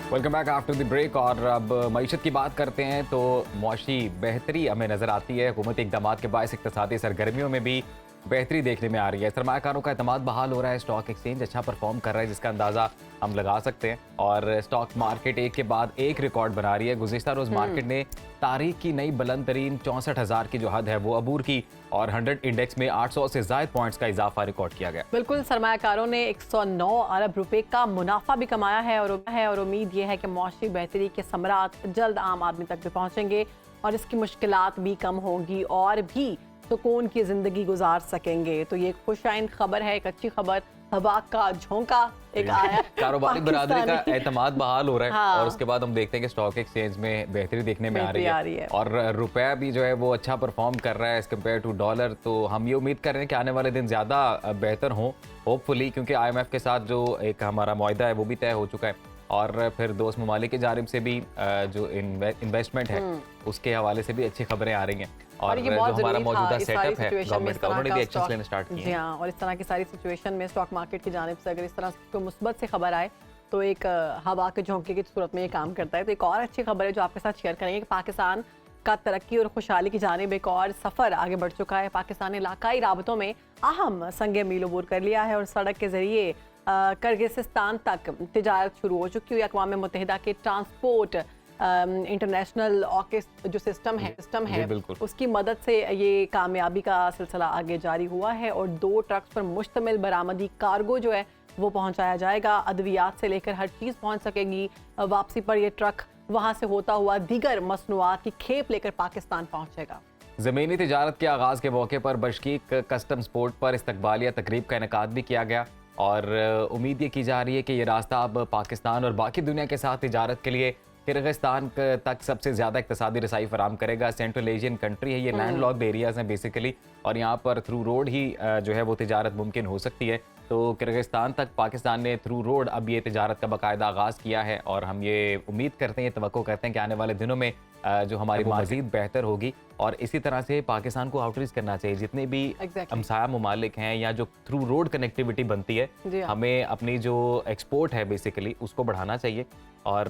Welcome back after the break. और अब मईशत की बात करते हैं तो मुआशी बेहतरी हमें नजर आती है। हुकूमती इक़दामात के बायस इक़्तिसादी सरगर्मियों में भी बेहतरी देखने में आ रही है। सरमायाकारों का एतमाद बहाल हो रहा है, स्टॉक एक्सचेंज अच्छा परफॉर्म कर रहा है जिसका अंदाज़ा हम लगा सकते हैं। और स्टॉक मार्केट एक के बाद एक रिकॉर्ड बना रही है। गुज़िश्ता रोज़ मार्केट ने तारीख की नई बुलंद तरीन 64,000 की जो हद है वो अबूर की और 100 इंडेक्स में 800 से ज़ायद पॉइंट्स का इजाफा रिकॉर्ड किया गया। बिल्कुल, सरमायाकारों ने 109 अरब रुपए का मुनाफा भी कमाया है और उम्मीद ये है कि मुआशी बेहतरी के समरात जल्द आम आदमी तक भी पहुंचेंगे और इसकी मुश्किलात भी कम होंगी और भी सुकून की जिंदगी गुजार सकेंगे। तो ये खुशाइन खबर है, एक अच्छी खबर। हवा का झोंका एक आया, कारोबारी बरादरी का एतमाद बहाल हो रहा है। हाँ। और उसके बाद हम देखते हैं कि स्टॉक एक्सचेंज में बेहतरी देखने में आ रही है और रुपया भी जो है वो अच्छा परफॉर्म कर रहा है एज कम्पेयर टू डॉलर। तो हम ये उम्मीद कर रहे हैं कि आने वाले दिन ज़्यादा बेहतर हों होपफुली, क्योंकि IMF के साथ जो एक हमारा मुआहदा है वो भी तय हो चुका है और फिर दोस्त ममालिक की जानिब से भी जो इन्वेस्टमेंट है उसके हवाले से भी अच्छी खबरें आ रही हैं। और ये जो बहुत हमारा ज़रूरी था मौजूदा इस सारी सेटअप है सिचुएशन में, गवर्नमेंट इस का, तरह उन्होंने का भी एक्शंस स्टॉक- लेने स्टार्ट किए जी हैं। हाँ, और इस तरह की सारी सिचुएशन में स्टॉक मार्केट की जानिब से अगर इस तरह की कोई मुस्बत से खबर आए तो एक हवा के झोंके की सूरत में ये काम करता है। तो एक और अच्छी खबर है जो आपके साथ शेयर करेंगे कि पाकिस्तान का तरक्की और खुशहाली की जानिब एक और सफ़र आगे बढ़ चुका है। पाकिस्तान ने इलाकाई राबतों में अहम संग मील अबूर कर लिया है और सड़क के जरिए किर्गिस्तान तक तिजारत शुरू हो चुकी है। अक़वाम मुत्तहिदा के ट्रांसपोर्ट इंटरनेशनल ऑकिस जो सिस्टम है उसकी मदद से ये कामयाबी का सिलसिला आगे जारी हुआ है और 2 ट्रक्स पर मुश्तमिल बरामदी कार्गो जो है वो पहुंचाया जाएगा। अद्वियात से लेकर हर चीज़ पहुंच सकेगी। वापसी पर ये ट्रक वहां से होता हुआ दीगर मसनूआत की खेप लेकर पाकिस्तान पहुंचेगा। ज़मीनी तिजारत के आगाज़ के मौके पर बशकीक कस्टम्स पोर्ट पर इस्तकबालिया तकरीब का इनेकाद भी किया गया और उम्मीद ये की जा रही है कि ये रास्ता अब पाकिस्तान और बाकी दुनिया के साथ तिजारत के लिए किर्गिस्तान तक सबसे ज़्यादा इक्तसादी रसाई फराम करेगा। सेंट्रल एशियन कंट्री है, ये लैंड लॉक्ड एरियाज़ हैं बेसिकली और यहाँ पर थ्रू रोड ही जो है वो तिजारत मुमकिन हो सकती है। तो किर्गिस्तान तक पाकिस्तान ने थ्रू रोड अब ये तिजारत का बाकायदा आगाज़ किया है और हम ये उम्मीद करते हैं, तवक्को करते हैं कि आने वाले दिनों में जो हमारी मज़ीद बेहतर होगी। और इसी तरह से पाकिस्तान को आउटरीच करना चाहिए, जितने भी हमसाया ममालिक हैं या जो थ्रू रोड कनेक्टिविटी बनती है, हमें अपनी जो एक्सपोर्ट है बेसिकली उसको बढ़ाना चाहिए। और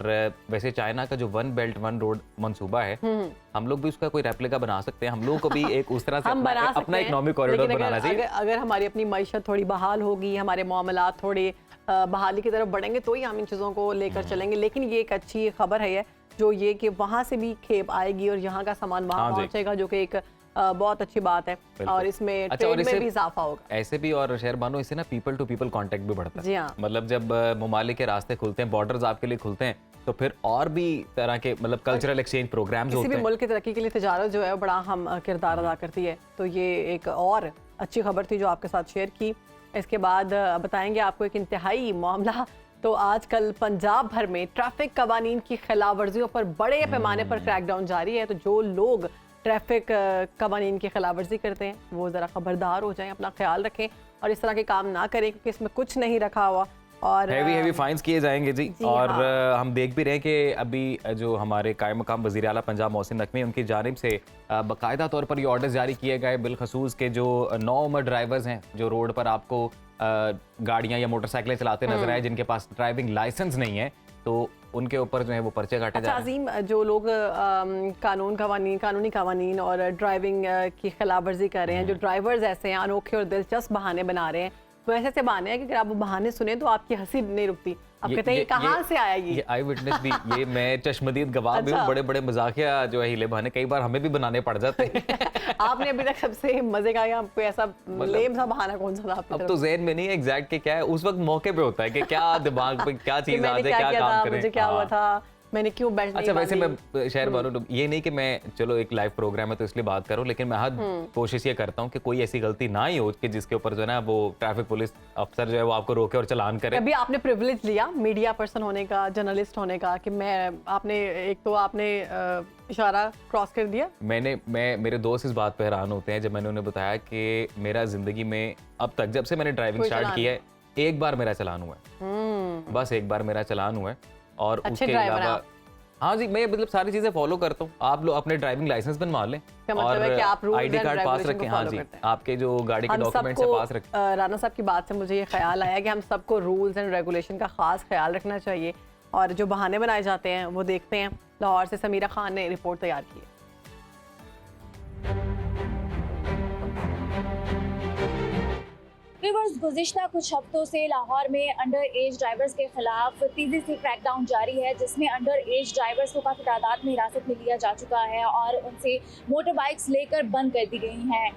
वैसे चाइना का जो वन बेल्ट वन रोड मंसूबा है, हम लोग भी उसका कोई रेप्लिका बना सकते हैं। हम लोग को भी एक उस तरह से अपना इकोनॉमिक कॉरिडोर बनाना चाहिए। अगर हमारी अपनी मईशत थोड़ी बहाल होगी, हमारे मामलात थोड़े बहाली की तरफ बढ़ेंगे तो ही हम इन चीज़ों को लेकर चलेंगे। लेकिन ये एक अच्छी खबर है जो ये कि वहाँ से भी खेप आएगी और यहाँ का सामान वहाँ पहुँचेगा, जो कि एक बहुत अच्छी बात है। और इसमें ट्रेड में भी इजाफा होगा। ऐसे भी और शहर बानो इससे ना पीपल टू पीपल कांटेक्ट भी बढ़ता है। जी हाँ, मतलब जब ममालिक के रास्ते खुलते हैं, बॉर्डर्स आपके लिए खुलते हैं, तो फिर और भी तरह के मतलब कल्चरल एक्सचेंज प्रोग्राम्स होते हैं। किसी भी मुल्क की तरक्की के लिए तिजारत जो है वो बड़ा अहम किरदार अदा करती है। तो ये एक और अच्छी खबर थी जो आपके साथ शेयर की। इसके बाद बताएंगे आपको एक इंतहाई मामला। तो आजकल पंजाब भर में ट्रैफिक कवानीन की खिलाफ वर्जियों पर बड़े पैमाने पर क्रैकडाउन जारी है। तो जो लोग ट्रैफिक कवानीन की खिलाफ वर्जी करते हैं वो ज़रा खबरदार हो जाएं, अपना ख्याल रखें और इस तरह के काम ना करें, क्योंकि इसमें कुछ नहीं रखा हुआ और हैवी फाइन्स किए जाएंगे जी। और हम देख भी रहे हैं कि अभी जो हमारे कायम मकाम वज़ीर आला पंजाब मोहसिन नकवी, उनकी जानिब से बाकायदा तौर पर ये ऑर्डर्स जारी किए गए, बिलखसूस के जो नौउम्र ड्राइवर्स हैं जो रोड पर आपको गाड़ियाँ या मोटरसाइकिलें चलाते नजर आए, जिनके पास ड्राइविंग लाइसेंस नहीं है, तो उनके ऊपर जो है वो पर्चे काटे जा रहे हैं। अजीम, जो लोग कानूनी कवानीन और ड्राइविंग की खिलाफ वर्जी कर रहे हैं, जो ड्राइवर्स ऐसे हैं अनोखे और दिलचस्प बहाने बना रहे हैं, तो ऐसे बहाने हैं कि अगर आप वो बहाने सुने तो आपकी हंसी नहीं रुकती। आप कहते हैं कहाँ से आया ये आई विटनेस भी, ये मैं चश्मदीद गवाह भी हूँ। बड़े बड़े मजाकिया जो है हीले बहाने कई बार हमें भी बनाने पड़ जाते हैं। आपने अभी तक सबसे मजे का या कोई ऐसा लेम सा बहाना कौन सा था आपकी तरफ? अब तो ज़हन में नहीं है एग्जैक्ट के क्या है, उस वक्त मौके पे होता है कि क्या दिमाग पे क्या चीज आ जाए, क्या काम करें, मुझे क्या हुआ था, मैंने क्यों बैठ। अच्छा, वैसे मैं शहर वालों, ये नहीं कि मैं चलो एक लाइव प्रोग्राम है तो इसलिए बात करूं, लेकिन मैं हद कोशिश ये करता हूं कि कोई ऐसी गलती ना ही हो कि जिसके ऊपर जो है ना वो ट्रैफिक पुलिस अफसर जो है वो आपको रोके और चालान करे। अभी आपने प्रिविलेज लिया मीडिया पर्सन होने का, जर्नलिस्ट होने का, कि आपने एक तो आपने इशारा क्रॉस कर दिया। मेरे दोस्त इस बात पे हैरान होते हैं जब मैंने उन्हें बताया कि मेरा जिंदगी में अब तक जब से मैंने ड्राइविंग स्टार्ट की है एक बार मेरा चालान हुआ है, बस एक बार मेरा चालान हुआ है। और उसके अलावा हाँ जी, मैं मतलब सारी चीजें फॉलो करता हूँ। आप लोग अपने ड्राइविंग लाइसेंस बनवा लें और आईडी कार्ड पास रखें। हाँ जी, आपके जो गाड़ी के डॉक्यूमेंट्स है पास रखें। राना साहब की बात से मुझे ये ख्याल आया कि हम सबको रूल्स एंड रेगुलेशन का खास ख्याल रखना चाहिए और जो बहाने बनाए जाते हैं वो देखते हैं। लाहौर से समीरा खान ने रिपोर्ट तैयार की है। गुज़िश्ता कुछ हफ्तों से लाहौर में अंडर एज ड्राइवर्स के खिलाफ तेज़ी से क्रैकडाउन जारी है, जिसमें अंडर एज ड्राइवर्स को काफ़ी तादाद में हिरासत में लिया जा चुका है और उनसे मोटर बाइक्स लेकर बंद कर दी गई हैं।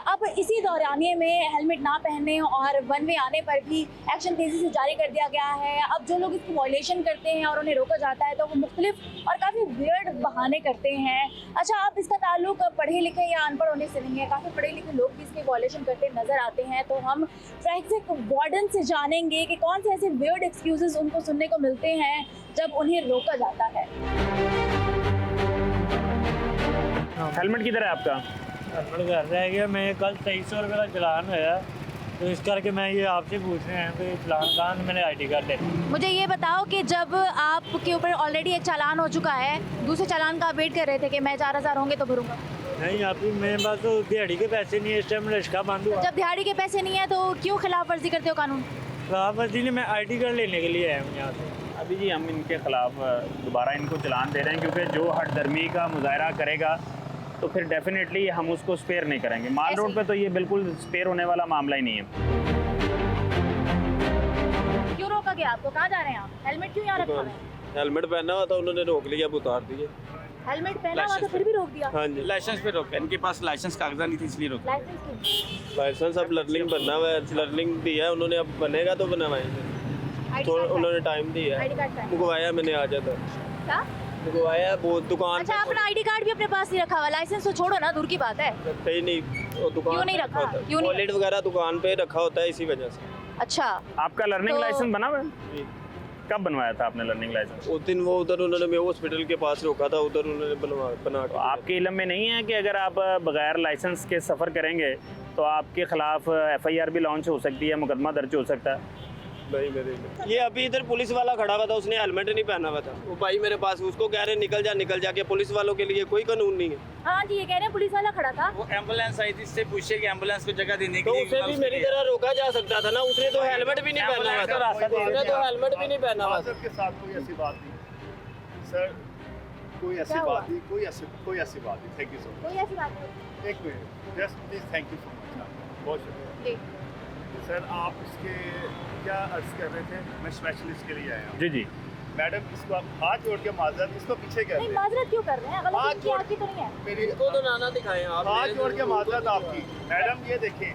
अब इसी दौरानिए में हेलमेट ना पहनने और वन वे आने पर भी एक्शन तेज़ी से जारी कर दिया गया है। अब जो लोग इसकी वॉयलेशन करते हैं और उन्हें रोका जाता है तो वो मुख्तलिफ और काफ़ी वियर्ड बहाने करते हैं। अच्छा, अब इसका ताल्लुक पढ़े लिखे या अनपढ़ होने से नहीं है, काफ़ी पढ़े लिखे लोग भी इसके वॉयलेशन करते नज़र आते हैं। तो हम ट्रैफिक वार्डन से जानेंगे कि कौन से ऐसे वियर्ड एक्सक्यूजेस उनको सुनने को मिलते हैं जब उन्हें रोका जाता है। हेलमेट किधर है आपका? हेलमेट घर रह गया। मैं कल 2300 रुपये का चलान होया, तो इस करके मैं ये आपसे पूछ रहे हैं कि चलान कहाँ से मैंने ID कार्ड ले। मुझे ये बताओ कि जब आपके ऊपर ऑलरेडी एक चालान हो चुका है, दूसरे चालान का वेट कर रहे थे कि मैं 4000 होंगे तो भरूंगा। नहीं, आप मेरे पास तो दिहाड़ी के पैसे नहीं है, इस टाइम रिक्शा बंद हुआ। जब दिहाड़ी के पैसे नहीं है तो क्यों खिलाफ वर्जी करते हो कानून? खिलाफ वर्जी नहीं, मैं ID कार्ड लेने के लिए आया हूँ यहाँ से। अभी जी हम इनके खिलाफ दोबारा इनको चलान दे रहे हैं, क्योंकि जो हठधर्मी का मुजाहरा करेगा तो फिर डेफिनेटली हम उसको स्पेयर नहीं करेंगे। माल रोड पे तो ये बिल्कुल स्पेयर होने वाला मामला ही नहीं है। क्यों रोका गया आपको? कहाँ जा रहे हैं आप? हेलमेट क्यों यहाँ रखा है? हेलमेट पहना हुआ था, उन्होंने रोक लिया, अब उतार दिए। हेलमेट पहना हुआ तो फिर भी रोक दिया? हाँ जी, लाइसेंस पे रोका, इनके पास लाइसेंस कागजात नहीं थी इसलिए रोका। लाइसेंस अब लर्निंग बनना हुआ है, लर्निंग दिया है उन्होंने, अब बनेगा तो बनवाएंगे। तो उन्होंने टाइम दिया है, मंगवाया मैंने आ जाता। क्या मंगवाया वो दुकान। अच्छा, अपना ID कार्ड भी अपने पास नहीं रखा हुआ? लाइसेंस तो छोड़ो ना, दूर की बात है। रखा ही नहीं, वो दुकान क्यों नहीं रखा? क्यों नहीं? वॉलेट वगैरह दुकान पे रखा होता है, इसी वजह से। अच्छा, आपका लर्निंग लाइसेंस बना हुआ है? जी, कब बनवाया था आपने लर्निंग लाइसेंस? उस दिन वो उधर उन्होंने मैं हॉस्पिटल के पास रोका था, उधर उन्होंने बना तो आपके इल्म में नहीं है कि अगर आप बगैर लाइसेंस के सफ़र करेंगे तो आपके खिलाफ FIR भी लॉन्च हो सकती है, मुकदमा दर्ज हो सकता है? नहीं मेरे ये अभी इधर पुलिस वाला खड़ा हुआ था, उसने हेलमेट नहीं पहना हुआ था। वो भाई मेरे पास, उसको कह रहे निकल जा के पुलिस वालों के लिए कोई कानून नहीं है। हाँ जी, ये कह रहे हैं पुलिस वाला खड़ा था। वो एम्बुलेंस आई थी, इससे पूछे कि एम्बुलेंस को जगह देने के तो लिए उसे भी मेरी तरह रोका जा सकता था ना, उसने तो हेलमेट भी नहीं पहना हुआ था। उसने तो हेलमेट भी नहीं पहना हुआ था। के साथ कोई ऐसी बात नहीं सर, कोई ऐसी बात नहीं, कोई ऐसी बात नहीं। Thank you so much. कोई ऐसी बात नहीं। एक minute just please, thank you so much, बहुत शुक्रिया। सर आप इसके क्या अर्ज कर रहे थे? मैं स्पेशलिस्ट के लिए आया हूँ। जी जी मैडम इसको आप हाथ जोड़ के माजरत, इसको पीछे कर नहीं, माजरत क्यों कर रहे हैं? हाथ गलती जोड़ आपकी तो नहीं है। मेरी इसको तो नाना दिखाएं आप। हाथ जोड़ के माजरत आपकी। मैडम ये देखें,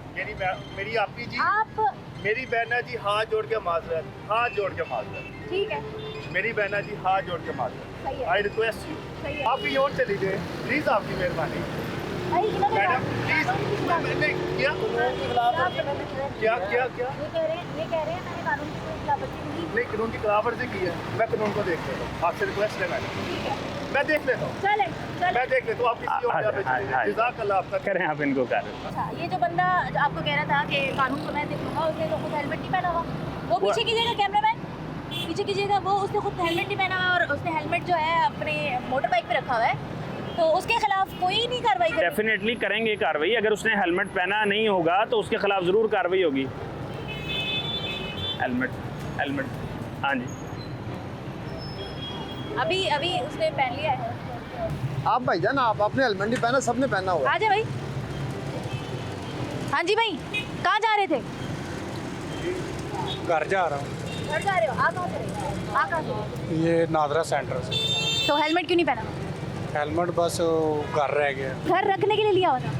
मेरी आपकी जी, आप मेरी बहना जी, हाथ जोड़ के माजरत, हाथ जोड़ के माजरत। ठीक है, मेरी बहना जी, हाथ जोड़ के माजरत। सही है, आई रिक्वेस्ट यू, सही है। आप भी और चली जाए प्लीज, आपकी मेहरबानी। भाई इन्होंने मैडम प्लीज, मैंने क्या क्या क्या क्या ये कह रहे हैं मैंने कानून की कोई खिलाफवर्जी नहीं की। नहीं, कानून की खिलाफवर्जी की है, मैं कानून को देख लेता हूँ। आपसे रिक्वेस्ट है मैडम, ठीक है, मैं देख लेता हूँ, चले मैं देख लेता हूँ। आप किसी और जगह पे चले जाइए। जज़ाकल्लाह आपका। करें आप इनको कर। अच्छा, ये जो बंदा जो आपको कह रहा था कि कानून को मैं देख लूंगा, उसने तो खुद हेलमेट नहीं पहना हुआ। वो पीछे कीजिएगा, कैमरामैन पीछे कीजिएगा। वो उसने खुद हेलमेट नहीं पहना हुआ और उसने हेलमेट जो है अपने मोटर बाइक पे रखा हुआ है, तो उसके खिलाफ कोई नहीं कार्रवाई करेगी? डेफिनेटली करेंगे कार्रवाई। अगर उसने हेलमेट पहना नहीं होगा तो उसके खिलाफ ज़रूर कार्रवाई होगी। हेलमेट हाँ जी, अभी उसने पहन लिया है। आप भाईजान, आप आपने हेलमेट नहीं पहना, सबने पहना हुआ। आ जाए भाई। हाँ जी भाई, कहाँ जा रहे थे? घर जा रहा हूँ। घर जा रहे हो? आ कहाँ से रहे हो? आ कहाँ से? ये नादरा सेंटर से। तो हेलमेट क्यों नहीं पहना? हेलमेट बस घर रह गया। घर रखने के लिए लिया हुआ था?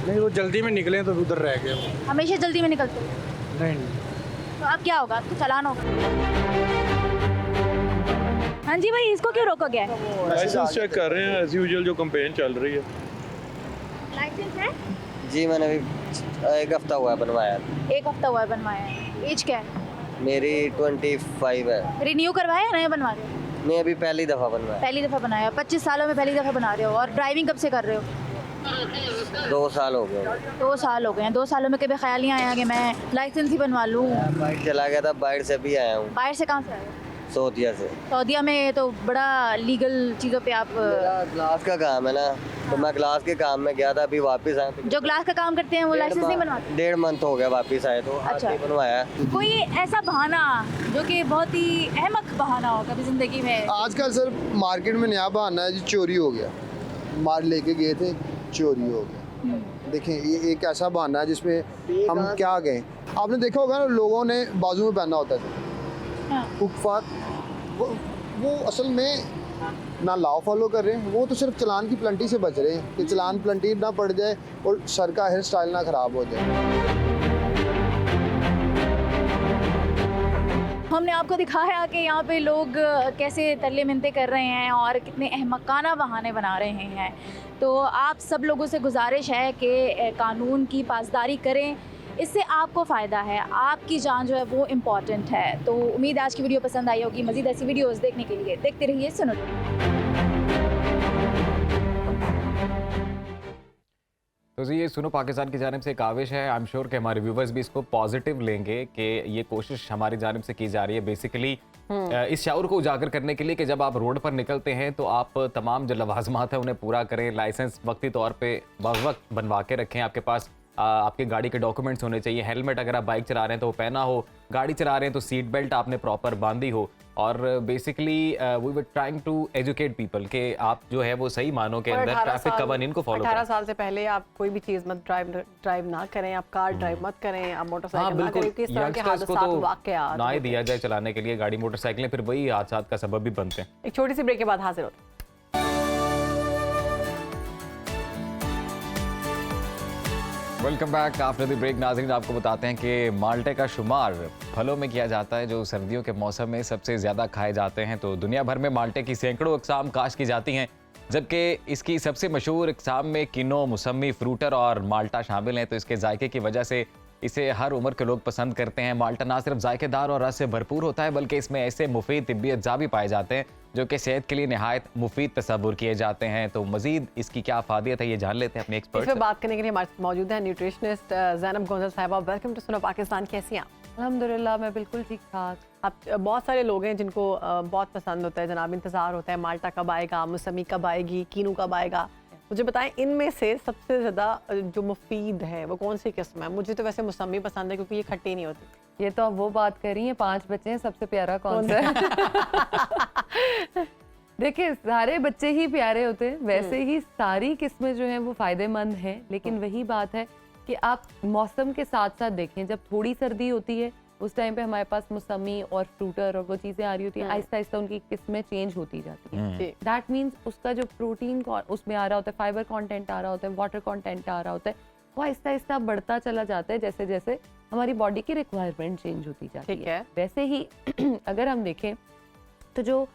नहीं, वो जल्दी में निकले तो उधर रह गया। हमेशा जल्दी में निकलते हो? नहीं, तो अब क्या होगा? आपको चालान होगा। हाँ जी भाई, इसको क्यों रोका गया है? लाइसेंस चेक कर रहे हैं एज यूजुअल, जो कैंपेन चल रही है। लाइसेंस है? जी मैंने अभी 1 हफ्ता हुआ है बनवाया। 1 हफ्ता हुआ है बनवाया है। एज क्या है? मेरी 25 है। रिन्यू करवाया या नया बनवा रहे हो? मैं अभी पहली दफ़ा बनवाया। पहली दफ़ा बनाया? 25 सालों में पहली दफ़ा बना रहे हो। और ड्राइविंग कब से कर रहे हो? 2 साल हो गए। 2 साल हो गए हैं। 2 सालों में कभी ख्याल नहीं आया कि मैं लाइसेंस ही बनवा लूँ? बाइक चला गया था, बाइक से भी आया हूँ। बाहर से कहाँ से आए हो? सऊदीया से। सऊदीया में तो बड़ा लीगल चीज़ों पे आप। ग्लास का काम है ना, तो मैं ग्लास के काम में गया था, अभी वापस आया। जो ग्लास का काम करते हैं वो लाइसेंस नहीं बनवाते? 1.5 मंथ हो गया वापस आए, तो आज अच्छा। नहीं बनवाया। कोई ऐसा बहाना जो कि बहुत ही अहमक बहाना हो कभी जिंदगी में? आजकल सर मार्केट में नया बहाना है जी, चोरी हो गया। मार लेके गए थे, चोरी हो गया। देखें, ये एक ऐसा बहाना है जिसमें हम क्या गए। आपने देखा होगा ना, लोगों ने बाजू में पहना होता था कुफार, वो असल में ना लॉ फॉलो कर रहे हैं, वो तो सिर्फ चलान की प्लंटी से बच रहे हैं कि चलान प्लंटी ना पड़ जाए और सर का हेयर स्टाइल ना ख़राब हो जाए। हमने आपको दिखाया कि यहाँ पे लोग कैसे तरले मिन्नतें कर रहे हैं और कितने अहमकाना बहाने बना रहे हैं। तो आप सब लोगों से गुजारिश है कि कानून की पासदारी करें, इससे आपको फ़ायदा है, आपकी जान जो है वो इम्पॉर्टेंट है। तो उम्मीद है आज की वीडियो पसंद आई होगी। मज़ीद ऐसी वीडियोस देखने के लिए देखते रहिए सुनो। तो जी, ये सुनो पाकिस्तान की जानिब से एक आविश है। आई एम श्योर कि हमारे व्यूवर्स भी इसको पॉजिटिव लेंगे कि ये कोशिश हमारी जानिब से की जा रही है बेसिकली इस शाऊर को उजागर करने के लिए कि जब आप रोड पर निकलते हैं तो आप तमाम जो लवाजमात है उन्हें पूरा करें। लाइसेंस वक्ती तौर पे वक्त बनवा के रखें, आपके पास आपके गाड़ी के डॉक्यूमेंट्स होने चाहिए। हेलमेट अगर आप बाइक चला रहे हैं तो वो पहना हो, गाड़ी चला रहे हैं तो सीट बेल्ट आपने प्रॉपर बांधी हो। और basically we were trying to educate people कि आप जो है वो सही मानों के अंदर ट्रैफिक कवानीन को फॉलो करें। 18 साल से पहले आप कोई भी चीज़ मत ड्राइव ना करें, आप कार ड्राइव मत करें, आप मोटरसाइकिल ना करें। किस तरह के हादसात वाक़यात ना ही दिया जाए चलाने के लिए गाड़ी मोटरसाइकिलें, फिर वही हादसात का सबब भी बनते हैं। एक छोटी सी ब्रेक के बाद हाजिर होते हैं। Welcome back after the break. नाज़रीन, आपको बताते हैं कि माल्टे का शुमार फलों में किया जाता है जो सर्दियों के मौसम में सबसे ज़्यादा खाए जाते हैं। तो दुनिया भर में माल्टे की सैकड़ों अक़साम काश्त की जाती हैं, जबकि इसकी सबसे मशहूर अक़साम में किनो, मौसमी, फ्रूटर और माल्टा शामिल हैं। तो इसके जायके की वजह से इसे हर उम्र के लोग पसंद करते हैं। माल्टा ना सिर्फ जायकेदार और रस से भरपूर होता है, बल्कि इसमें ऐसे मुफीद तिब्बी अज्जा भी पाए जाते हैं जो कि सेहत के लिए निहायत मुफीद तस्वुर किए जाते हैं। तो मजीद इसकी क्या अफादियत है ये जान लेते हैं अपने एक्सपर्ट इस पे से। बात करने के लिए हमारे साथ मौजूद है न्यूट्रिशनिस्ट ज़ैनब गोंजल साहिबा। Welcome to Suno Pakistan. कैसी हैं आप? अल्हम्दुलिल्लाह मैं बिल्कुल ठीक ठाक। आप बहुत सारे लोग हैं जिनको बहुत पसंद होता है, जनाब इंतज़ार होता है माल्टा कब आएगा, मौसमी कब आएगी, कीनू कब आएगा। मुझे बताएं इनमें से सबसे ज़्यादा जो मुफीद है वो कौन सी किस्म है? मुझे तो वैसे मौसमी पसंद है क्योंकि ये खट्टी नहीं होती। ये तो अब वो बात कर रही हैं, 5 बच्चे हैं, सबसे प्यारा कौन सा है? देखिए सारे बच्चे ही प्यारे होते हैं, वैसे ही सारी किस्में जो हैं वो फ़ायदेमंद हैं, लेकिन वही बात है कि आप मौसम के साथ साथ देखें। जब थोड़ी सर्दी होती है उस टाइम पे हमारे पास मौसमी और फ्रूटर और वो चीज़ें आ रही होती हैं, आहिस्ता आहिस्ता उनकी किस्में चेंज होती जाती हैं। दैट मीन्स उसका जो प्रोटीन उसमें आ रहा होता है, फाइबर कंटेंट आ रहा होता है, वाटर कंटेंट आ रहा होता है, वो आहिस्ता आहिस्ता बढ़ता चला जाता है जैसे जैसे हमारी बॉडी की रिक्वायरमेंट चेंज होती जाती है। वैसे ही अगर हम देखें तो जो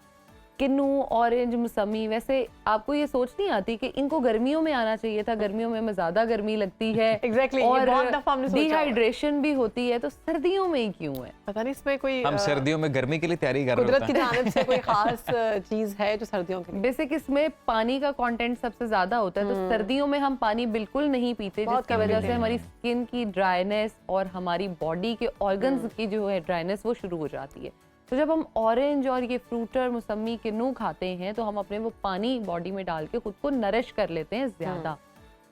किन्नू, ऑरेंज, मौसमी, वैसे आपको ये सोच नहीं आती कि इनको गर्मियों में आना चाहिए था, गर्मियों में ज़्यादा गर्मी लगती है Exactly, और और डिहाइड्रेशन भी होती है, तो सर्दियों में ही क्यों है? पता नहीं इसमें कोई हम सर्दियों में गर्मी के लिए तैयारी कर रहे कुदरत की होते हैं। जानिब से कोई खास चीज़ है जो सर्दियों के लिए? बेसिक इसमें पानी का कंटेंट सबसे ज्यादा होता है, तो सर्दियों में हम पानी बिल्कुल नहीं पीते, जिसकी वजह से हमारी स्किन की ड्राइनेस और हमारी बॉडी के ऑर्गन्स की जो है ड्राइनेस वो शुरू हो जाती है। तो जब हम ऑरेंज और ये फ्रूटर, मौसमी, किन्नू खाते हैं तो हम अपने वो पानी बॉडी में डाल के खुद को नरिश कर लेते हैं ज्यादा।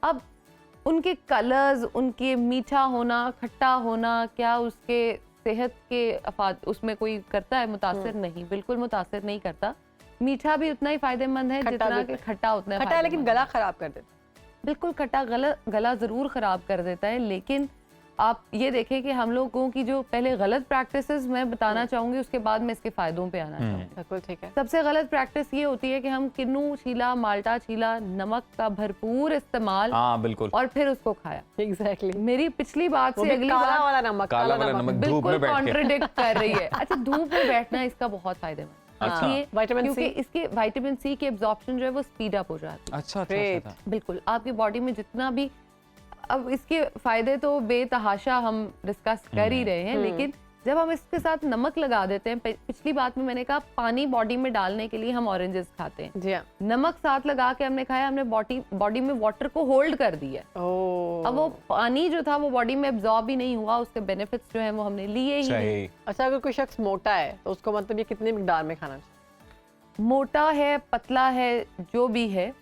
अब उनके कलर्स, उनके मीठा होना, खट्टा होना, क्या उसके सेहत के उसमें कोई करता है मुतासिर? नहीं, बिल्कुल मुतासिर नहीं करता। मीठा भी उतना ही फायदेमंद है जितना कि खट्टा उतना खट्टा है, लेकिन गला खराब कर देता है। बिल्कुल, खट्टा गला जरूर खराब कर देता है, लेकिन आप ये देखें कि हम लोगों की जो पहले गलत प्रैक्टिसेस मैं बताना चाहूंगी, उसके बाद मैं इसके फायदों पे आना चाहूंगी। बिल्कुल ठीक है। सबसे गलत प्रैक्टिस ये होती है कि हम किन्नू छीला, माल्टा छीला, नमक का भरपूर इस्तेमाल, बिल्कुल, और फिर उसको खाया। एग्जैक्टली मेरी पिछली बात से अगली बात वाला नमक, काला वाला नमक धूप में बिल्कुल बैठ के कॉन्ट्रडिक्ट कर रही है। अच्छा, धूप में बैठना इसका बहुत फायदेमंद क्योंकि इसके विटामिन सी की एब्जॉर्प्शन जो है वो स्पीड अप हो जाती है। अच्छा। बिल्कुल, आपकी बॉडी में जितना भी, अब इसके फायदे तो बेतहाशा हम डिस्कस कर ही रहे हैं, लेकिन जब हम इसके साथ नमक लगा देते हैं, पिछली बात में मैंने कहा पानी बॉडी में डालने के लिए हम ऑरेंजेस खाते हैं, जी हाँ। नमक साथ लगा के हमने खाया, हमने बॉडी में वाटर को होल्ड कर दिया। अब वो पानी जो था वो बॉडी में एब्जॉर्ब ही नहीं हुआ, उसके बेनिफिट्स जो है वो हमने लिए ही नहीं। अच्छा, अगर कोई शख्स मोटा है तो उसको मतलब ये कितनी मिकदार में खाना चाहिए? मोटा है, पतला है, जो भी है,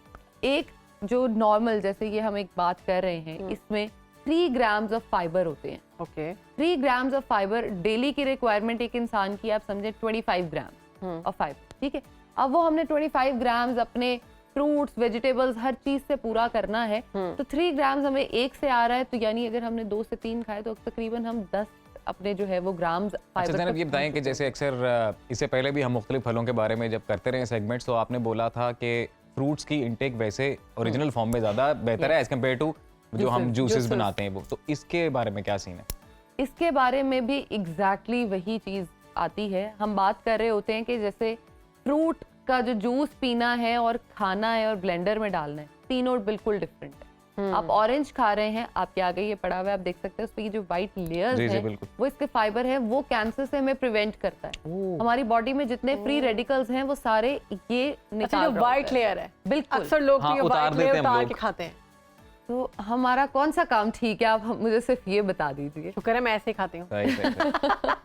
एक जो नॉर्मल, जैसे ये हम एक बात कर रहे हैं, इसमें 3 ग्राम्स ऑफ फाइबर होते हैं। Okay, 3 grams of fibre daily की रिक्वायरमेंट एक इंसान की, आप समझे 25 ग्राम्स ऑफ फाइबर, ठीक है। अब वो हमने 25 ग्राम्स अपने फ्रूट्स, वेजिटेबल्स, हर चीज से पूरा करना है, तो 3 ग्राम्स हमें एक से आ रहा है, तो यानी अगर हमने 2 से 3 खाए तो तकरीबन हम 10 अपने जो है वो ग्राम्स फाइबर। अच्छा, ये बताएं कि जैसे अक्सर इससे पहले भी हम मुख्तलिफ फलों के बारे में जब करते रहे सेगमेंट्स, तो आपने बोला था कि फ्रूट्स की इंटेक वैसे ओरिजिनल फॉर्म में ज़्यादा बेहतर है एज कम्पेयर टू जो हम जूसेस बनाते हैं वो, तो इसके बारे में क्या सीन है? इसके बारे में भी एग्जैक्टली वही चीज़ आती है। हम बात कर रहे होते हैं कि जैसे फ्रूट का जो जूस पीना है और खाना है और ब्लेंडर में डालना है, तीनों बिल्कुल डिफरेंट है। आप ऑरेंज खा रहे हैं, आपके आगे ये पड़ा हुआ है, आप देख सकते हैं उस पर जो व्हाइट लेयर्स हैं वो इसके फाइबर है, वो कैंसर से हमें प्रिवेंट करता है। हमारी बॉडी में जितने फ्री रेडिकल्स हैं वो सारे ये निकाल रहा है। व्हाइट लेयर है, बिल्कुल, अक्सर लोग हाँ, उतार देते हैं उतार के खाते हैं। तो हमारा कौन सा काम ठीक है, आप मुझे सिर्फ ये बता दीजिए। शुक्र है मैं ऐसे ही खाती हूँ।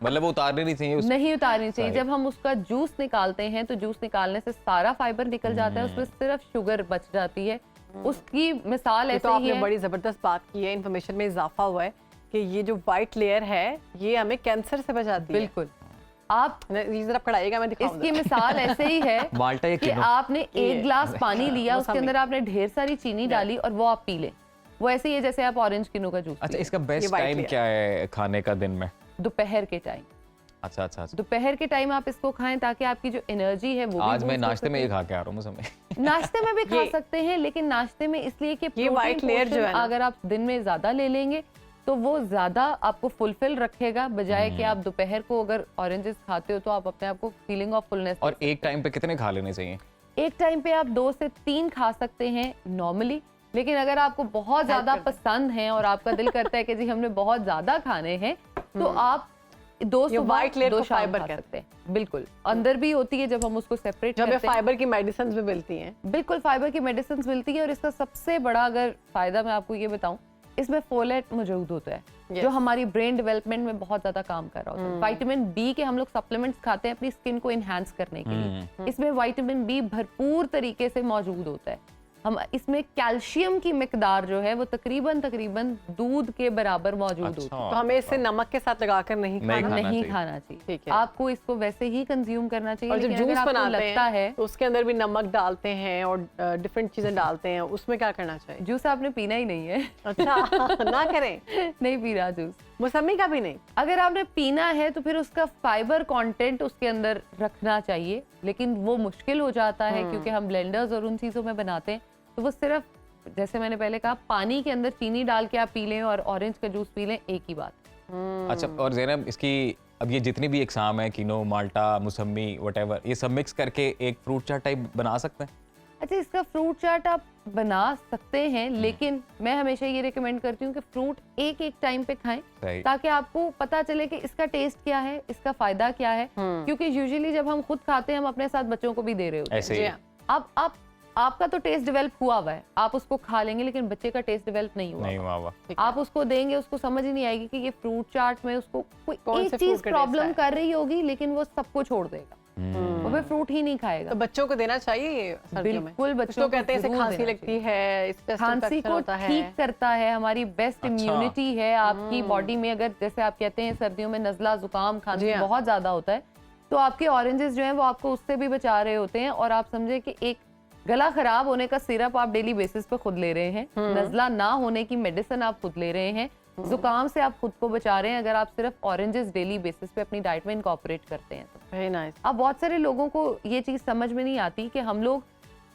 मतलब वो उतारनी नहीं चाहिए, नहीं उतारनी चाहिए। जब हम उसका जूस निकालते हैं तो जूस निकालने से सारा फाइबर निकल जाता है, उसमें सिर्फ शुगर बच जाती है। उसकी मिसाल ऐसे ही है। बड़ी जबरदस्त बात की है, इन्फॉर्मेशन में इजाफा हुआ है कि ये जो व्हाइट लेयर है ये हमें कैंसर से बचाती है। बिल्कुल, आप जरा पढ़ाइएगा, मैं दिखाऊंगा। इसकी मिसाल ऐसे ही है कि आपने 1 गिलास पानी लिया, उसके अंदर आपने ढेर सारी चीनी डाली और वो आप पी लें, वो ऐसे ही है जैसे आप ऑरेंज किन्नू का जूस। अच्छा, इसका बेस्ट टाइम क्या है खाने का दिन में? दोपहर के टाइम। अच्छा, दोपहर के टाइम आप इसको खाएं ताकि आपकी जो एनर्जी है वो आज मैं नाश्ते में ये खा के आ रहा हूँ समय। नाश्ते में भी खा सकते हैं, लेकिन नाश्ते में इसलिए कि ये व्हाइट लेयर जो है अगर आप दिन में ज्यादा ले लेंगे तो वो ज्यादा आपको फुलफिल रखेगा, बजाय कि आप दोपहर को अगर ऑरेंजेस खाते हो तो आप अपने आप को फीलिंग ऑफ फुलनेस। और एक टाइम पे कितने खा लेने चाहिए? एक टाइम पे आप 2 से 3 खा सकते हैं नॉर्मली, लेकिन अगर आपको बहुत ज्यादा पसंद है और आपका दिल करता है कि जी हमने बहुत ज्यादा खाने हैं, तो आप 2 सुबह 2 शाम खा सकते हैं। बिल्कुल, अंदर भी होती है जब हम उसको सेपरेट करते हैं। फाइबर की मेडिसिन भी मिलती हैं। बिल्कुल, फाइबर की मेडिसिन मिलती है और इसका सबसे बड़ा अगर फायदा मैं आपको ये बताऊं, इसमें फोलेट मौजूद होता है, जो हमारी ब्रेन डेवलपमेंट में बहुत ज्यादा काम कर रहा होता है। विटामिन बी के हम लोग सप्लीमेंट्स खाते हैं अपनी स्किन को एनहांस करने के लिए। इसमें विटामिन बी भरपूर तरीके से मौजूद होता है। हम इसमें कैल्शियम की मिकदार जो है वो तकरीबन दूध के बराबर मौजूद होती है। तो हमें इसे नमक के साथ लगाकर नहीं खाना चाहिए। आपको इसको वैसे ही कंज्यूम करना चाहिए। और जब जूस बनाते लगता है तो उसके अंदर भी नमक डालते हैं और डिफरेंट चीजें डालते हैं, उसमें क्या करना चाहिए? जूस आपने पीना ही नहीं है। अच्छा ना करें। नहीं पी रहा जूस, मौसमी का भी नहीं। अगर आपने पीना है तो फिर उसका फाइबर कंटेंट उसके अंदर रखना चाहिए, लेकिन वो मुश्किल हो जाता है क्योंकि हम ब्लेंडर्स और उन चीजों में बनाते हैं। तो वो सिर्फ जैसे मैंने पहले कहा, पानी के अंदर चीनी डाल के आप पी लें और ऑरेंज का जूस पी लें, एक ही बात। अच्छा, और ज़ैनब, इसकी अब ये जितनी भी इकसाम है, किनो, माल्टा, मौसमी, व्हाटएवर, ये सब मिक्स करके एक फ्रूट चाट टाइप बना सकते हैं? अच्छा, इसका फ्रूट चाट आप बना सकते हैं, लेकिन मैं हमेशा ये रिकमेंड करती हूँ कि फ्रूट एक टाइम पे खाएं, ताकि आपको पता चले कि इसका टेस्ट क्या है, इसका फायदा क्या है। क्योंकि यूजुअली जब हम खुद खाते हैं, हम अपने साथ बच्चों को भी दे रहे होते हैं। अब आपका तो टेस्ट डेवलप हुआ है, आप उसको खा लेंगे, लेकिन बच्चे का टेस्ट डेवलप नहीं हुआ। आप उसको देंगे, उसको समझ ही नहीं आएगी कि ये फ्रूट चाट में उसको कोई एक चीज प्रॉब्लम कर रही होगी, लेकिन वो सबको छोड़ देगा, वो फिर फ्रूट ही नहीं खाएगा। तो बच्चों को देना चाहिए? बिल्कुल, बच्चों को कहते हैं खांसी लगती है, खांसी को ठीक करता है, हमारी बेस्ट इम्यूनिटी है आपकी बॉडी में। अगर जैसे आप कहते हैं सर्दियों में नजला, जुकाम, खांसी बहुत ज्यादा होता है, तो आपके ऑरेंजेस जो है वो आपको उससे भी बचा रहे होते हैं। और आप समझे कि एक गला खराब होने का सिरप आप डेली बेसिस पे खुद ले रहे हैं, नजला ना होने की मेडिसिन आप खुद ले रहे हैं, जुकाम से आप खुद को बचा रहे हैं अगर आप सिर्फ ऑरेंजेस डेली बेसिस पे अपनी डाइट में इनकॉर्पोरेट करते हैं। तो वेरी नाइस। अब बहुत सारे लोगों को ये चीज समझ में नहीं आती कि हम लोग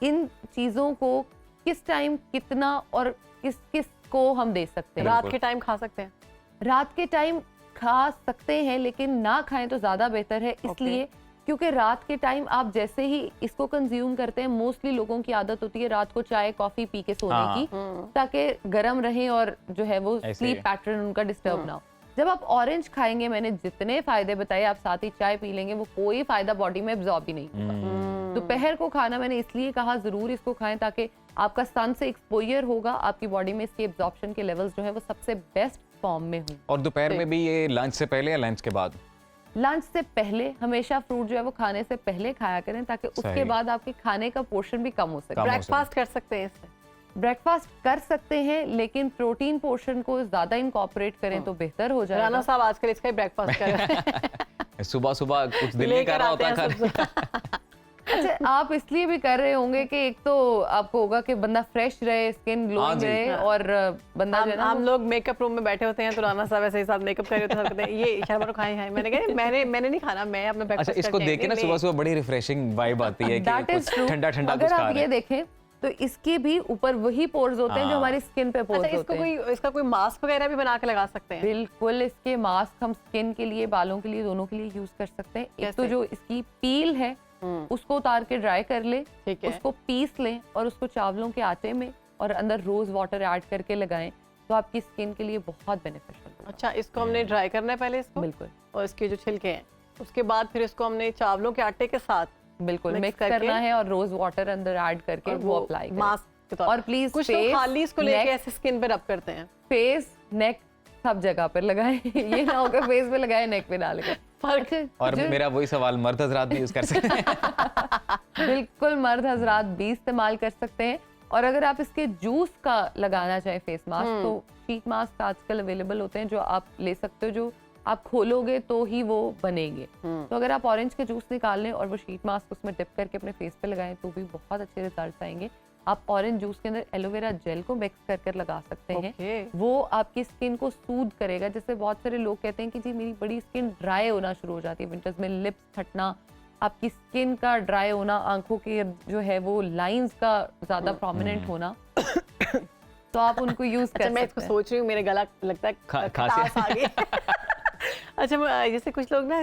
इन चीजों को किस टाइम कितना और किस को हम दे सकते हैं। रात के टाइम खा सकते हैं? रात के टाइम खा सकते हैं, लेकिन ना खाएं तो ज्यादा बेहतर है। इसलिए क्योंकि रात के टाइम आप जैसे ही इसको कंज्यूम करते हैं, मोस्टली लोगों की आदत होती है रात को चाय कॉफी पी के सोने की, ताकि गर्म रहे और जो है वो स्लीप पैटर्न उनका डिस्टर्ब ना हो। जब आप ऑरेंज खाएंगे, मैंने जितने फायदे बताए, आप साथ ही चाय पी लेंगे, वो कोई फायदा बॉडी में एब्जॉर्ब ही नहीं होगा। दोपहर को खाना मैंने इसलिए कहा जरूर इसको खाएं, ताकि आपका सन से एक्सपोजर होगा, आपकी बॉडी में इसके एब्जॉर्प्शन के लेवल्स जो है वो सबसे बेस्ट फॉर्म में हों। और दोपहर में भी ये लंच से पहले या लंच के बाद? लंच से पहले हमेशा फ्रूट जो है वो खाने से पहले खाया करें, ताकि उसके बाद आपके खाने का पोर्शन भी कम हो सके। ब्रेकफास्ट कर सकते हैं इससे? ब्रेकफास्ट कर सकते हैं, लेकिन प्रोटीन पोर्शन को ज्यादा इनकॉर्पोरेट करें तो बेहतर हो जाएगा। राना साहब आजकल इसका ही ब्रेकफास्ट कर रहे हैं। सुबह कुछ दिल नहीं कर रहा होता खाने। अच्छा, आप इसलिए भी कर रहे होंगे कि एक तो आपको होगा कि बंदा फ्रेश रहे, स्किन ग्लोइंग रहे, और बंदा जो है ना, हम लोग मेकअप रूम में बैठे होते हैं तो राना साहब ऐसे ही साथ मेकअप कर रहे होते हैं, ये शर्मा खाएं हैं। मैंने कहा मैंने नहीं खाना, मैं अपना ब्रेकफास्ट। अच्छा, इसको देख के ना सुबह बड़ी रिफ्रेशिंग वाइब आती है कि ठंडा ठंडा कुछ खा रहे हैं। अगर आप ये देखें तो इसके भी ऊपर वही पोर्स होते हैं जो हमारी स्किन पे पोर्स होते हैं। इसका कोई मास्क वगैरह भी बना के लगा सकते हैं? बिल्कुल, इसके मास्क हम स्किन के लिए, बालों के लिए, दोनों के लिए यूज कर सकते हैं। एक तो जो इसकी पील है उसको उतार के ड्राई कर ले, उसको पीस लें और उसको चावलों के आटे में और अंदर रोज वाटर ऐड करके लगाएं, तो आपकी स्किन के लिए बहुत बेनिफिशियल होगा। अच्छा, इसको हमने ड्राई करना है पहले इसको? बिल्कुल। और इसके जो छिलके हैं उसके बाद फिर इसको हमने चावलों के आटे के साथ बिल्कुल मिक्स करना है और रोज वाटर अंदर ऐड करके वो अप्लाई करें मास्क के तौर। और प्लीज कुछ लोग खाली इसको लेके ऐसे स्किन पे रब करते हैं। फेस, नेक, सब जगह पर लगाएं। ये ना हो कि फेस पे लगाए, नेक पे डाल के। और मेरा वही सवाल, मर्द हजरात भी यूज कर सकते हैं? बिल्कुल, मर्द हजरात भी इस्तेमाल कर सकते हैं। और अगर आप इसके जूस का लगाना चाहें फेस मास्क, तो शीट मास्क आजकल अवेलेबल होते हैं जो आप ले सकते हो, जो आप खोलोगे तो ही वो बनेंगे। तो अगर आप ऑरेंज के जूस निकाल लें और वो शीट मास्क उसमें डिप करके अपने फेस पे लगाएं तो भी बहुत अच्छे रिजल्ट्स आएंगे। आप ऑरेंज जूस के अंदर एलोवेरा जेल को मिक्स कर लगा सकते हैं। वो आपकी स्किन को सूद करेगा। जैसे बहुत सारे लोग कहते हैं कि जी मेरी बड़ी स्किन ड्राई होना शुरू हो जाती है विंटर्स में, लिप्स फटना, आपकी स्किन का ड्राई होना, आंखों के जो है वो लाइंस का ज्यादा प्रोमिनेंट होना, तो आप उनको यूज कर सकते हैं। मैं इसको सोच रही हूँ, मेरे गला लगता है खटास आ गई। अच्छा, जैसे कुछ लोग ना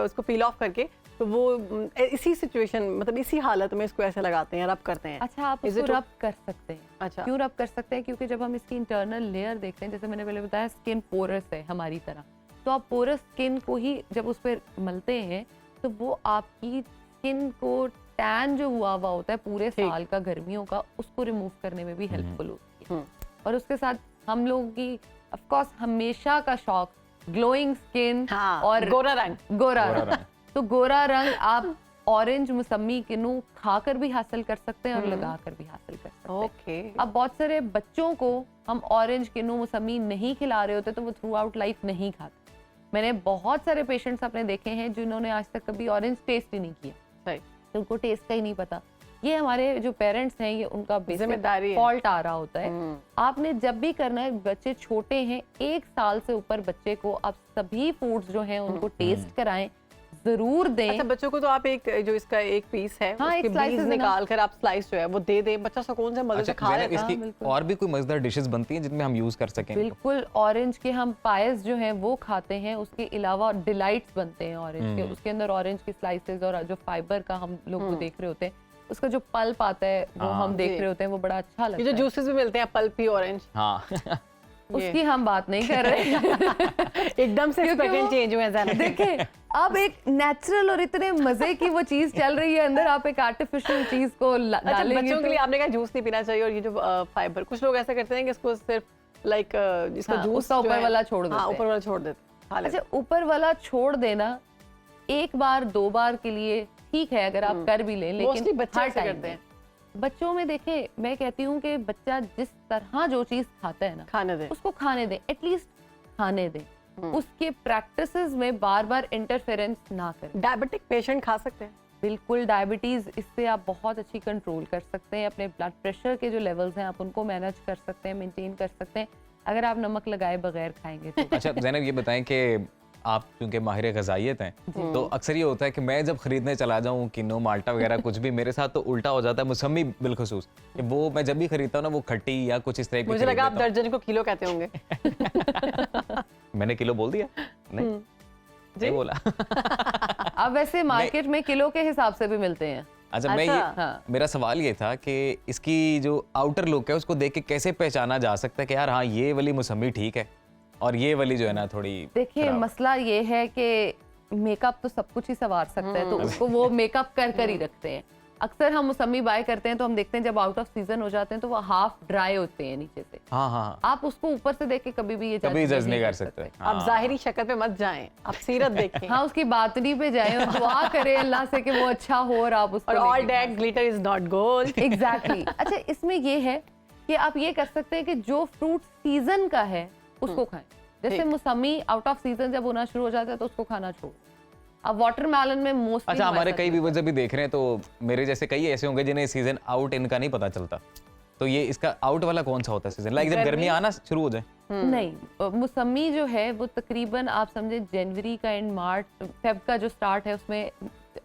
उसको पील ऑफ करके तो वो इसी सिचुएशन मतलब इसी हालत में इसको ऐसे लगाते हैं, रब करते हैं। अच्छा, आप Is इसको it रब कर सकते हैं। अच्छा, क्यों रब कर सकते हैं? क्योंकि जब हम इसकी इंटरनल लेयर देखते हैं, जैसे मैंने पहले बताया स्किन पोरस है हमारी तरह, तो आप पोरस स्किन को ही जब उस पर मलते हैं तो वो आपकी स्किन को टैन जो हुआ होता है पूरे साल का गर्मियों का, उसको रिमूव करने में भी हेल्पफुल होती है। और उसके साथ हम लोगों की ऑफ कोर्स हमेशा का शौक ग्लोइंग स्किन और गोरा रंग। तो गोरा रंग आप ऑरेंज मौसमी किन्नू खाकर भी हासिल कर सकते हैं और लगाकर भी हासिल कर सकते हैं। ओके। अब बहुत सारे बच्चों को हम ऑरेंज किन्नू मौसमी नहीं खिला रहे होते तो वो थ्रू आउट लाइफ नहीं खाते। मैंने बहुत सारे पेशेंट्स अपने देखे हैं जिन्होंने आज तक कभी ऑरेंज टेस्ट ही नहीं किया, सही, उनको टेस्ट का ही नहीं पता। ये हमारे जो पेरेंट्स हैं, ये उनका जिम्मेदारी है, फॉल्ट आ रहा होता है। आपने जब भी करना है, बच्चे छोटे हैं, 1 साल से ऊपर बच्चे को आप सभी फूड्स जो हैं उनको टेस्ट कराएं, जरूर दें। अच्छा, बच्चों को तो आप एक जो इसका एक पीस है, हाँ, उसके बीज निकाल कर आप स्लाइस जो है वो दे दें, बच्चा सुकून से मजे से खा लेता है। इसकी और भी कोई मजेदार डिशेस बनती हैं जिनमें हम यूज कर सकें? बिल्कुल, ऑरेंज के हम पायस जो हैं वो खाते हैं, उसके अलावा डिलाइट्स बनते हैं ऑरेंज के, उसके अंदर ऑरेंज की स्लाइसेस और जो फाइबर का हम लोग वो देख रहे होते हैं, उसका जो पल्प आता है वो हम देख रहे होते हैं, वो बड़ा अच्छा लगता है। ये जो जूसेस भी मिलते हैं पल्प ही ऑरेंज, हाँ उसकी हम बात नहीं कर रहे। एकदम से एक्सप्रेशन चेंज हुए हैं। देखिए, अब एक नेचुरल और इतने मजे की वो चीज चल रही है अंदर, आप एक आर्टिफिशियल चीज को डालेंगे। बच्चों के लिए आपने कहा जूस नहीं पीना चाहिए, और ये जो फाइबर, कुछ लोग ऐसा करते हैं कि इसको सिर्फ लाइक जिसका जूस उसका ऊपर वाला छोड़ देते हैं। ऊपर वाला छोड़ देते हैं। अच्छा, ऊपर वाला छोड़ देना 1 बार 2 बार के लिए ठीक है अगर आप कर भी लें, लेकिन बच्चे ऐसा करते हैं। बच्चों में देखें, मैं कहती हूँ कि बच्चा जिस तरह जो चीज खाता है ना, खाने दें, उसको खाने दें, एटलीस्ट खाने दें। उसके प्रैक्टिसेस में बार बार इंटरफेरेंस ना करें। डायबिटिक पेशेंट खा सकते हैं? बिल्कुल, डायबिटीज इससे आप बहुत अच्छी कंट्रोल कर सकते हैं। अपने ब्लड प्रेशर के जो लेवल्स हैं आप उनको मैनेज कर सकते हैं, मेंटेन कर सकते हैं, अगर आप नमक लगाए बगैर खाएंगे तो। अच्छा ज़ैनब, ये बताएं कि आप चूंकि माहिर ग़िज़ाइयत हैं, तो अक्सर ये होता है कि मैं जब खरीदने चला जाऊँ किन्नो माल्टा वगैरह कुछ भी, मेरे साथ तो उल्टा हो जाता है, मौसमी बिलखुसूस कि वो मैं जब भी खरीदता हूँ ना वो खट्टी या कुछ इस तरह की। मुझे लगा आप दर्जन को किलो कहते होंगे। मैंने किलो बोल दिया? नहीं बोला। अब वैसे मार्केट में किलो के हिसाब से भी मिलते हैं। अच्छा, मैं ये मेरा सवाल ये था कि इसकी जो आउटर लुक है उसको देख के कैसे पहचाना जा सकता है कि यार हाँ ये वाली मौसमी ठीक है और ये वाली जो है ना थोड़ी। देखिए, मसला ये है कि मेकअप तो सब कुछ ही संवार सकता है, तो उसको वो मेकअप कर ही रखते हैं। अक्सर हम मौसमी बाय करते हैं तो हम देखते हैं जब आउट ऑफ सीजन हो जाते हैं तो वो हाफ ड्राई होते हैं नीचे से। हाँ। आप उसको ऊपर से देख के कभी भी ये जज नहीं कर सकते। आप जाहिरी शक्ल पे मत जाएं, आप सीरत देखें। हाँ, उसकी बातनी पे जाएं और दुआ करें अल्लाह से कि वो अच्छा हो और आप उसको। और all that glitter is not gold. Exactly. अच्छा, इसमें ये है कि आप ये कर सकते हैं कि जो फ्रूट सीजन का है उसको खाएं। जैसे मौसमी आउट ऑफ सीजन जब होना शुरू हो जाता है तो उसको खाना छोड़। अब वाटरमेलन में मोस्टली। अच्छा, हमारे कई व्यूअर्स भी देख रहे हैं तो मेरे जैसे कई ऐसे होंगे जिन्हें सीजन आउट इनका नहीं पता चलता, तो ये इसका आउट वाला कौन सा होता है सीजन, लाइक जब गर्मी आना शुरू हो जाए? नहीं, मौसमी जो है वो तकरीबन आप समझे जनवरी का एंड मार्च फेब का जो स्टार्ट है उसमें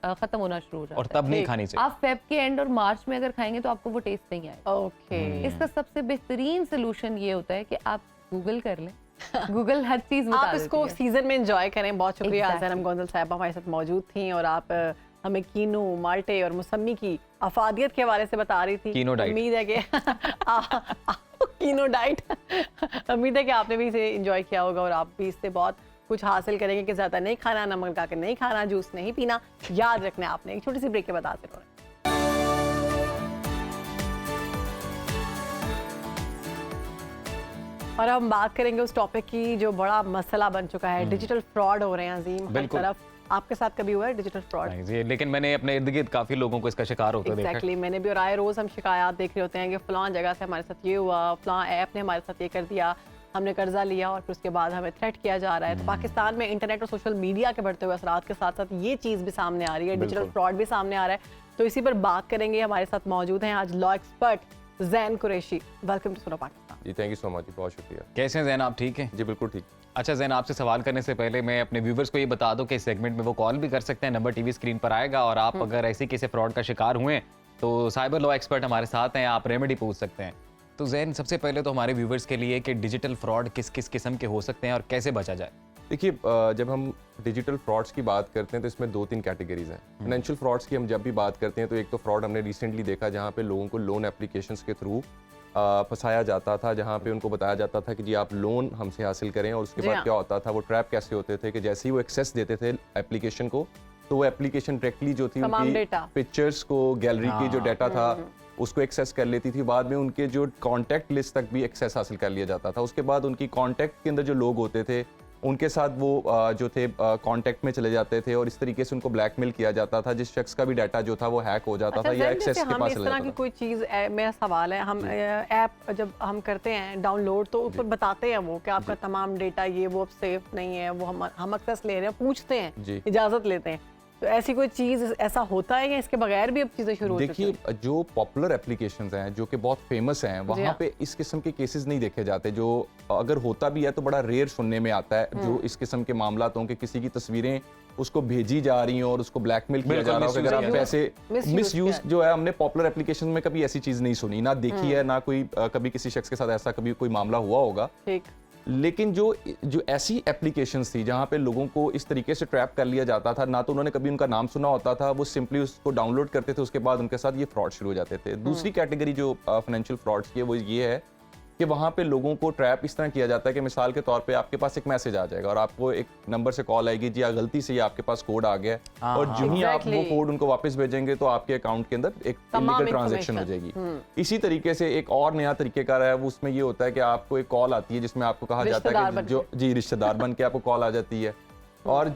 खत्म होना शुरू हो जाता है, और तब नहीं खानी चाहिए। आप फेब के एंड और मार्च में अगर खाएंगे तो आपको वो टेस्ट नहीं आएगा। ओके। इसका सबसे बेहतरीन सोल्यूशन ये होता है कि आप गूगल कर लें। गूगल हर चीज बता आप इसको सीजन में एंजॉय करें। बहुत शुक्रिया ज़ैनब गोंदल साहिबा हमारे साथ मौजूद थी और आप हमें कीनू, माल्टे और मौसमी की अफादियत के हवाले से बता रही थी। उम्मीद है कि कीनो डाइट, उम्मीद है कि आपने भी इसे एंजॉय किया होगा और आप भी इससे बहुत कुछ हासिल करेंगे कि ज़्यादा नहीं खाना, नमक लगा के नहीं खाना, जूस नहीं पीना। याद रखना है आपने। एक छोटी सी ब्रेक के बाद आते रहो। और हम बात करेंगे उस टॉपिक की जो बड़ा मसला बन चुका है, डिजिटल फ्रॉड हो रहे हैं अजीम हर तरफ। आपके साथ कभी हुआ है डिजिटल फ्रॉड? जी, लेकिन मैंने अपने इर्द गिर्द काफी लोगों को इसका शिकार होते देखा है। एग्जैक्टली, मैंने भी। और आए रोज हम शिकायत देख रहे होते हैं कि फलां जगह से हमारे साथ ये हुआ, फलां ऐप ने हमारे साथ ये कर दिया, हमने कर्जा लिया और फिर उसके बाद हमें थ्रेट किया जा रहा है। तो पाकिस्तान में इंटरनेट और सोशल मीडिया के बढ़ते हुए असरात के साथ साथ ये चीज़ भी सामने आ रही है, डिजिटल फ्रॉड भी सामने आ रहा है। तो इसी पर बात करेंगे। हमारे साथ मौजूद हैं आज law expert Zain Qureshi. Welcome to Suno Pakistan. जी, थैंक यू सो मच, बहुत शुक्रिया। कैसे हैं ज़ैन, आप ठीक हैं? जी बिल्कुल ठीक। अच्छा ज़ैन, आपसे सवाल करने से पहले मैं अपने व्यूवर्स को ये बता दूं कि इस सेगमेंट में वो कॉल भी कर सकते हैं, नंबर टीवी स्क्रीन पर आएगा। और आप अगर ऐसी किसी फ्रॉड का शिकार हुए तो साइबर लॉ एक्सपर्ट हमारे साथ हैं, आप रेमेडी पूछ सकते हैं। तो ज़ैन, सबसे पहले तो हमारे व्यूवर्स के लिए कि डिजिटल फ्रॉड किस किस किस्म के हो सकते हैं और कैसे बचा जाए? देखिए जब हम डिजिटल फ्रॉड्स की बात करते हैं तो इसमें 2-3 कैटेगरीज हैं। फाइनेंशियल फ्रॉड्स की हम जब भी बात करते हैं तो एक तो फ्रॉड हमने रिसेंटली देखा जहाँ पे लोगों को लोन एप्लीकेशंस के थ्रू फंसाया जाता था, जहाँ पे उनको बताया जाता था कि जी आप लोन हमसे हासिल करें, और उसके बाद क्या होता था, वो ट्रैप कैसे होते थे कि जैसे ही वो एक्सेस देते थे एप्लीकेशन को, तो वो एप्लीकेशन डायरेक्टली जो थी उनकी पिक्चर्स को, गैलरी की जो डाटा था उसको एक्सेस कर लेती थी। बाद में उनके जो कॉन्टैक्ट लिस्ट तक भी एक्सेस हासिल कर लिया जाता था। उसके बाद उनकी कॉन्टैक्ट के अंदर जो लोग होते थे उनके साथ वो जो थे कांटेक्ट में चले जाते थे और इस तरीके से उनको ब्लैकमेल किया जाता था, जिस शख्स का भी डाटा जो था वो हैक हो जाता था या एक्सेस के पास चला जाता था। कोई चीज़, मेरा सवाल है, हम ऐप जब हम करते हैं डाउनलोड तो ऊपर बताते हैं वो कि आपका तमाम डेटा ये वो सेफ नहीं है, वो हम एक्सेस ले रहे हैं, पूछते हैं, इजाज़त लेते हैं, तो ऐसी कोई चीज़ ऐसा होता है या इसके बगैर भी अब चीज़ें शुरू हो चुकी हैं? देखिए जो पॉपुलर एप्लीकेशंस हैं जो कि बहुत फेमस हैं वहाँ पे इस किस्म के केसेस नहीं देखे जाते। जो अगर होता भी है तो बड़ा रेयर सुनने में आता है जो इस किस्म के मामला हों कि किसी की तस्वीरें उसको भेजी जा रही हो और उसको ब्लैकमेल किया जा रहा हो। अगर आप पैसे मिसयूज जो है, हमने पॉपुलर एप्लीकेशन में कभी ऐसी चीज़ नहीं सुनी, ना देखी है, ना कोई कभी किसी शख्स के साथ ऐसा कभी कोई मामला हुआ होगा। लेकिन जो ऐसी एप्लीकेशंस थी जहां पे लोगों को इस तरीके से ट्रैप कर लिया जाता था, ना तो उन्होंने कभी उनका नाम सुना होता था, वो सिंपली उसको डाउनलोड करते थे, उसके बाद उनके साथ ये फ्रॉड शुरू हो जाते थे। दूसरी कैटेगरी जो फाइनेंशियल फ्रॉड्स की है वो ये है कि वहाँ पे लोगों को ट्रैप इस तरह किया जाता है कि मिसाल के तौर पे आपके पास एक मैसेज आ जाएगा और आपको एक नंबर से कॉल आएगी, जी गलती से ये आपके पास कोड आ गया है, और जो ही आप वो कोड उनको वापस भेजेंगे तो आपके अकाउंट के अंदर एक इलीगल ट्रांजैक्शन हो जाएगी। इसी तरीके से एक और नया तरीकेकार है, वो उसमें ये होता है कि आपको एक कॉल आती है जिसमें आपको कहा जाता है कि जो रिश्तेदार बन के आपको कॉल आ जाती है, और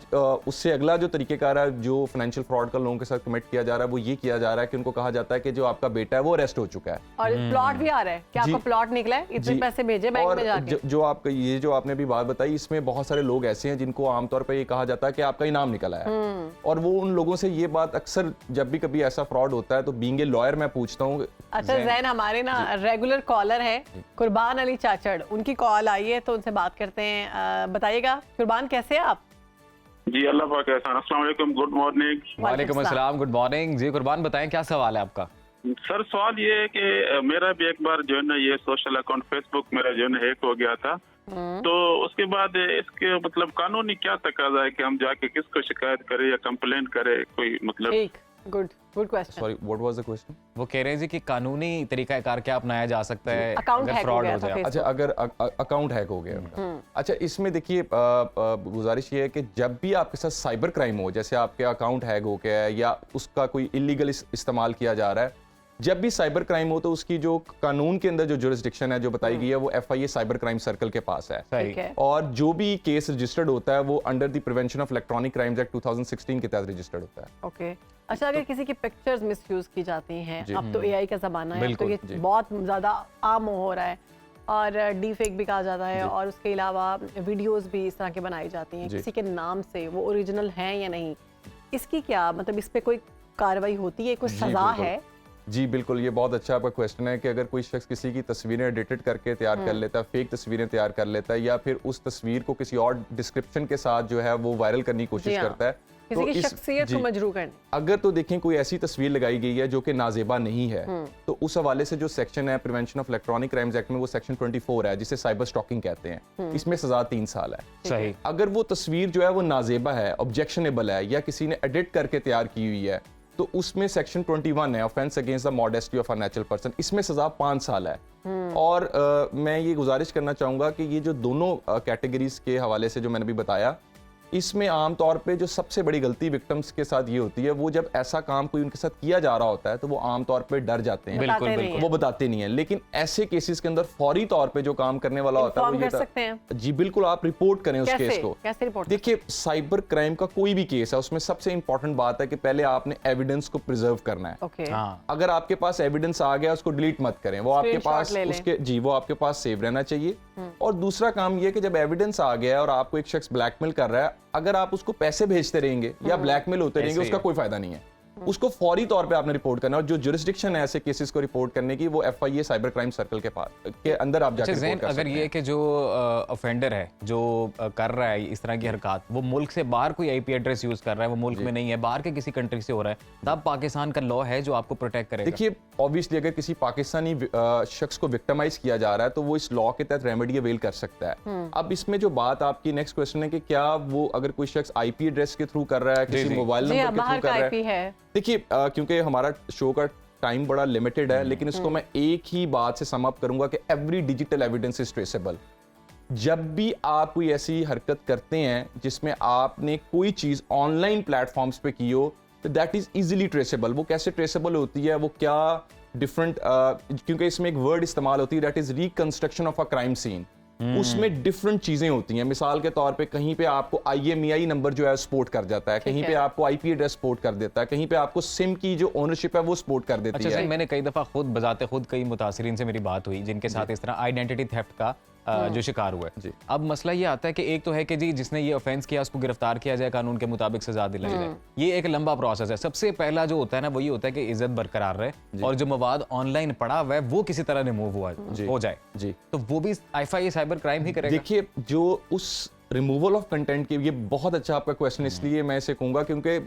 उससे अगला जो तरीकेकार है जो फाइनेंशियल फ्रॉड का लोगों के साथ कमिट किया जा रहा है वो ये किया जा रहा है कि उनको कहा जाता है कि जो आपका बेटा है वो अरेस्ट हो चुका है और प्लॉट भी आ रहा है कि आपका प्लॉट निकला है, इतने पैसे भेजे बैंक में जाके। जो आपका ये जो आपने भी बात बताई, इसमें बहुत सारे लोग ऐसे हैं जिनको आमतौर पर ये कहा जाता है कि आपका इनाम निकला है, और वो उन लोगों से ये बात अक्सर जब भी कभी ऐसा फ्रॉड होता है तो बीइंग ए लॉयर मैं पूछता हूँ। अच्छा जैन, हमारे ना रेगुलर कॉलर है कुर्बान अली चाचड़, उनकी कॉल आई है तो उनसे बात करते हैं। बताइएगा कुर्बान, कैसे हैं आप? जी अल्लाह पाक एहसान। अस्सलाम वालेकुम, गुड मॉर्निंग। वालेकुम अस्सलाम, गुड मॉर्निंग। जी कुर्बान बताएं क्या सवाल है आपका? सर सवाल ये है कि मेरा भी एक बार जो है ना ये सोशल अकाउंट फेसबुक मेरा जो है ना हैक हो गया था, तो उसके बाद इसके मतलब कानूनी क्या तकाजा है कि हम जाके किसको शिकायत करें या कंप्लेंट करें, कोई मतलब? Good question. Sorry, what was the question? वो कह रहे हैं जी कि कानूनी तरीकाकार क्या अपनाया जा सकता है अगर फ्रॉड हो जाए? अच्छा, अगर अकाउंट हैक हो गया, अच्छा इसमें देखिए गुजारिश ये है कि जब भी आपके साथ साइबर क्राइम हो, जैसे आपके अकाउंट हैक हो गया है या उसका कोई इलीगल इस्तेमाल किया जा रहा है, जब भी साइबर क्राइम हो तो उसकी जो कानून के अंदर जो जुरिस्डिक्शन है जो बताई गई है वो FIA साइबर क्राइम सर्कल के पास है, और जो भी केस रजिस्टर्ड होता है वो under the prevention of electronic crimes act 2016 के तहत रजिस्टर्ड होता है। ओके अच्छा, अगर किसी की पिक्चर्स मिसयूज की जाती हैं, अब तो AI का जमाना है, तो ये बहुत ज्यादा आम हो रहा है और डीफेक भी कहा जाता है, और उसके अलावा वीडियोस भी इस तरह के बनाई जाती हैं किसी के नाम से, वो ओरिजिनल हैं या नहीं, इसकी क्या मतलब इस पे कोई कार्रवाई होती है, कोई सजा है? जी बिल्कुल, ये बहुत अच्छा आपका क्वेश्चन है कि अगर कोई शख्स किसी की तस्वीरें एडिटेड करके तैयार कर लेता है, फेक तस्वीरें तैयार कर लेता है, या फिर उस तस्वीर को किसी और डिस्क्रिप्शन के साथ जो है वो वायरल करने की कोशिश करता है, किसी की शख्सियत को मजरूह करने, अगर तो देखें कोई ऐसी तस्वीर लगाई गई है जो कि नाजेबा नहीं है, तो उस हवाले से जो सेक्शन है prevention of electronic crimes act में वो सेक्शन 24 है जिसे साइबर स्टॉकिंग कहते हैं, इसमें सजा 3 साल है। सही। अगर वो तस्वीर जो है वो नाजेबा है, ऑब्जेक्शनेबल है, या किसी ने एडिट करके तैयार की हुई है, तो उसमें सेक्शन 21 है, offence against the modesty of a natural person, इसमें सजा 5 साल है। और मैं ये गुजारिश करना चाहूँगा कि ये जो दोनों कैटेगरीज के हवाले से जो मैंने भी बताया, इसमें आमतौर पे जो सबसे बड़ी गलती विक्टिम्स के साथ ये होती है, वो जब ऐसा काम कोई उनके साथ किया जा रहा होता है तो वो आमतौर पे डर जाते हैं, बिल्कुल वो बताते नहीं है, लेकिन ऐसे केसेस के अंदर फौरी तौर पे जो काम करने वाला होता है वो ये सकते हैं। जी बिल्कुल, आप रिपोर्ट करें उस केस को। कैसे रिपोर्ट? देखिए साइबर क्राइम का कोई भी केस है उसमें सबसे इंपॉर्टेंट बात है कि पहले आपने एविडेंस को प्रिजर्व करना है। अगर आपके पास एविडेंस आ गया उसको डिलीट मत करें, वो आपके पास उसके वो आपके पास सेव रहना चाहिए। और दूसरा काम ये कि जब एविडेंस आ गया और आपको एक शख्स ब्लैकमेल कर रहा है, अगर आप उसको पैसे भेजते रहेंगे या ब्लैकमेल होते रहेंगे उसका कोई फायदा नहीं है। उसको फौरी तौर पे आपने रिपोर्ट करना है। और जो जुरिस्डिक्शन है ऐसे केसेस को रिपोर्ट करने की, वो FIA साइबर क्राइम सर्कल के पास के अंदर आप जाकर रिपोर्ट कर सकते हैं। अगर ये कि जो ऑफेंडर है जो कर रहा है इस तरह की हरकत, वो मुल्क से बाहर कोई IP एड्रेस यूज कर रहा है, वो मुल्क में नहीं है, बाहर के किसी कंट्री से हो रहा है, तब पाकिस्तान का लॉ है जो आपको प्रोटेक्ट करेगा। देखिए ऑब्वियसली अगर किसी पाकिस्तानी शख्स को विक्टिमाइज किया जा रहा है तो वो इस लॉ के तहत रेमेडी अवेल कर सकता है। अब इसमें जो बात आपकी नेक्स्ट क्वेश्चन है कि क्या वो अगर कोई शख्स IP एड्रेस के थ्रू कर रहा है, किसी मोबाइल नंबर के थ्रू कर रहा है, देखिए क्योंकि हमारा शो का टाइम बड़ा लिमिटेड है, लेकिन इसको मैं एक ही बात से सम अप करूंगा कि every digital evidence is traceable. जब भी आप कोई ऐसी हरकत करते हैं जिसमें आपने कोई चीज ऑनलाइन प्लेटफॉर्म्स पे की हो, तो दैट इज इजीली ट्रेसेबल। वो कैसे ट्रेसेबल होती है, वो क्या डिफरेंट क्योंकि इसमें एक वर्ड इस्तेमाल होती है that is reconstruction of a crime scene. उसमें डिफरेंट चीजें होती हैं। मिसाल के तौर पे कहीं पे आपको IMEI नंबर जो है सपोर्ट कर जाता है, कहीं पे आपको IP एड्रेस सपोर्ट कर देता है, कहीं पे आपको सिम की जो ओनरशिप है वो सपोर्ट कर देती है। मैंने कई दफा खुद बजाते खुद कई मुतासरीन से मेरी बात हुई जिनके साथ इस तरह आइडेंटिटी थेफ्ट का जो शिकार हुआ है। अब मसला ये आता है कि एक तो है कि जी जिसने ये ऑफेंस किया उसको गिरफ्तार किया जाए, कानून के मुताबिक सजा दिलाई जाए, ये एक लंबा प्रोसेस है। सबसे पहला जो होता है ना वो ये होता है कि इज्जत बरकरार रहे और जो मवाद ऑनलाइन पड़ा हुआ है वो किसी तरह रिमूव हो जाए जी, तो वो भी FIA साइबर क्राइम ही करेगा। देखिए जो उस रिमूवल ऑफ कंटेंट के, ये बहुत अच्छा आपका क्वेश्चन, इसलिए मैं इसे कहूंगा क्योंकि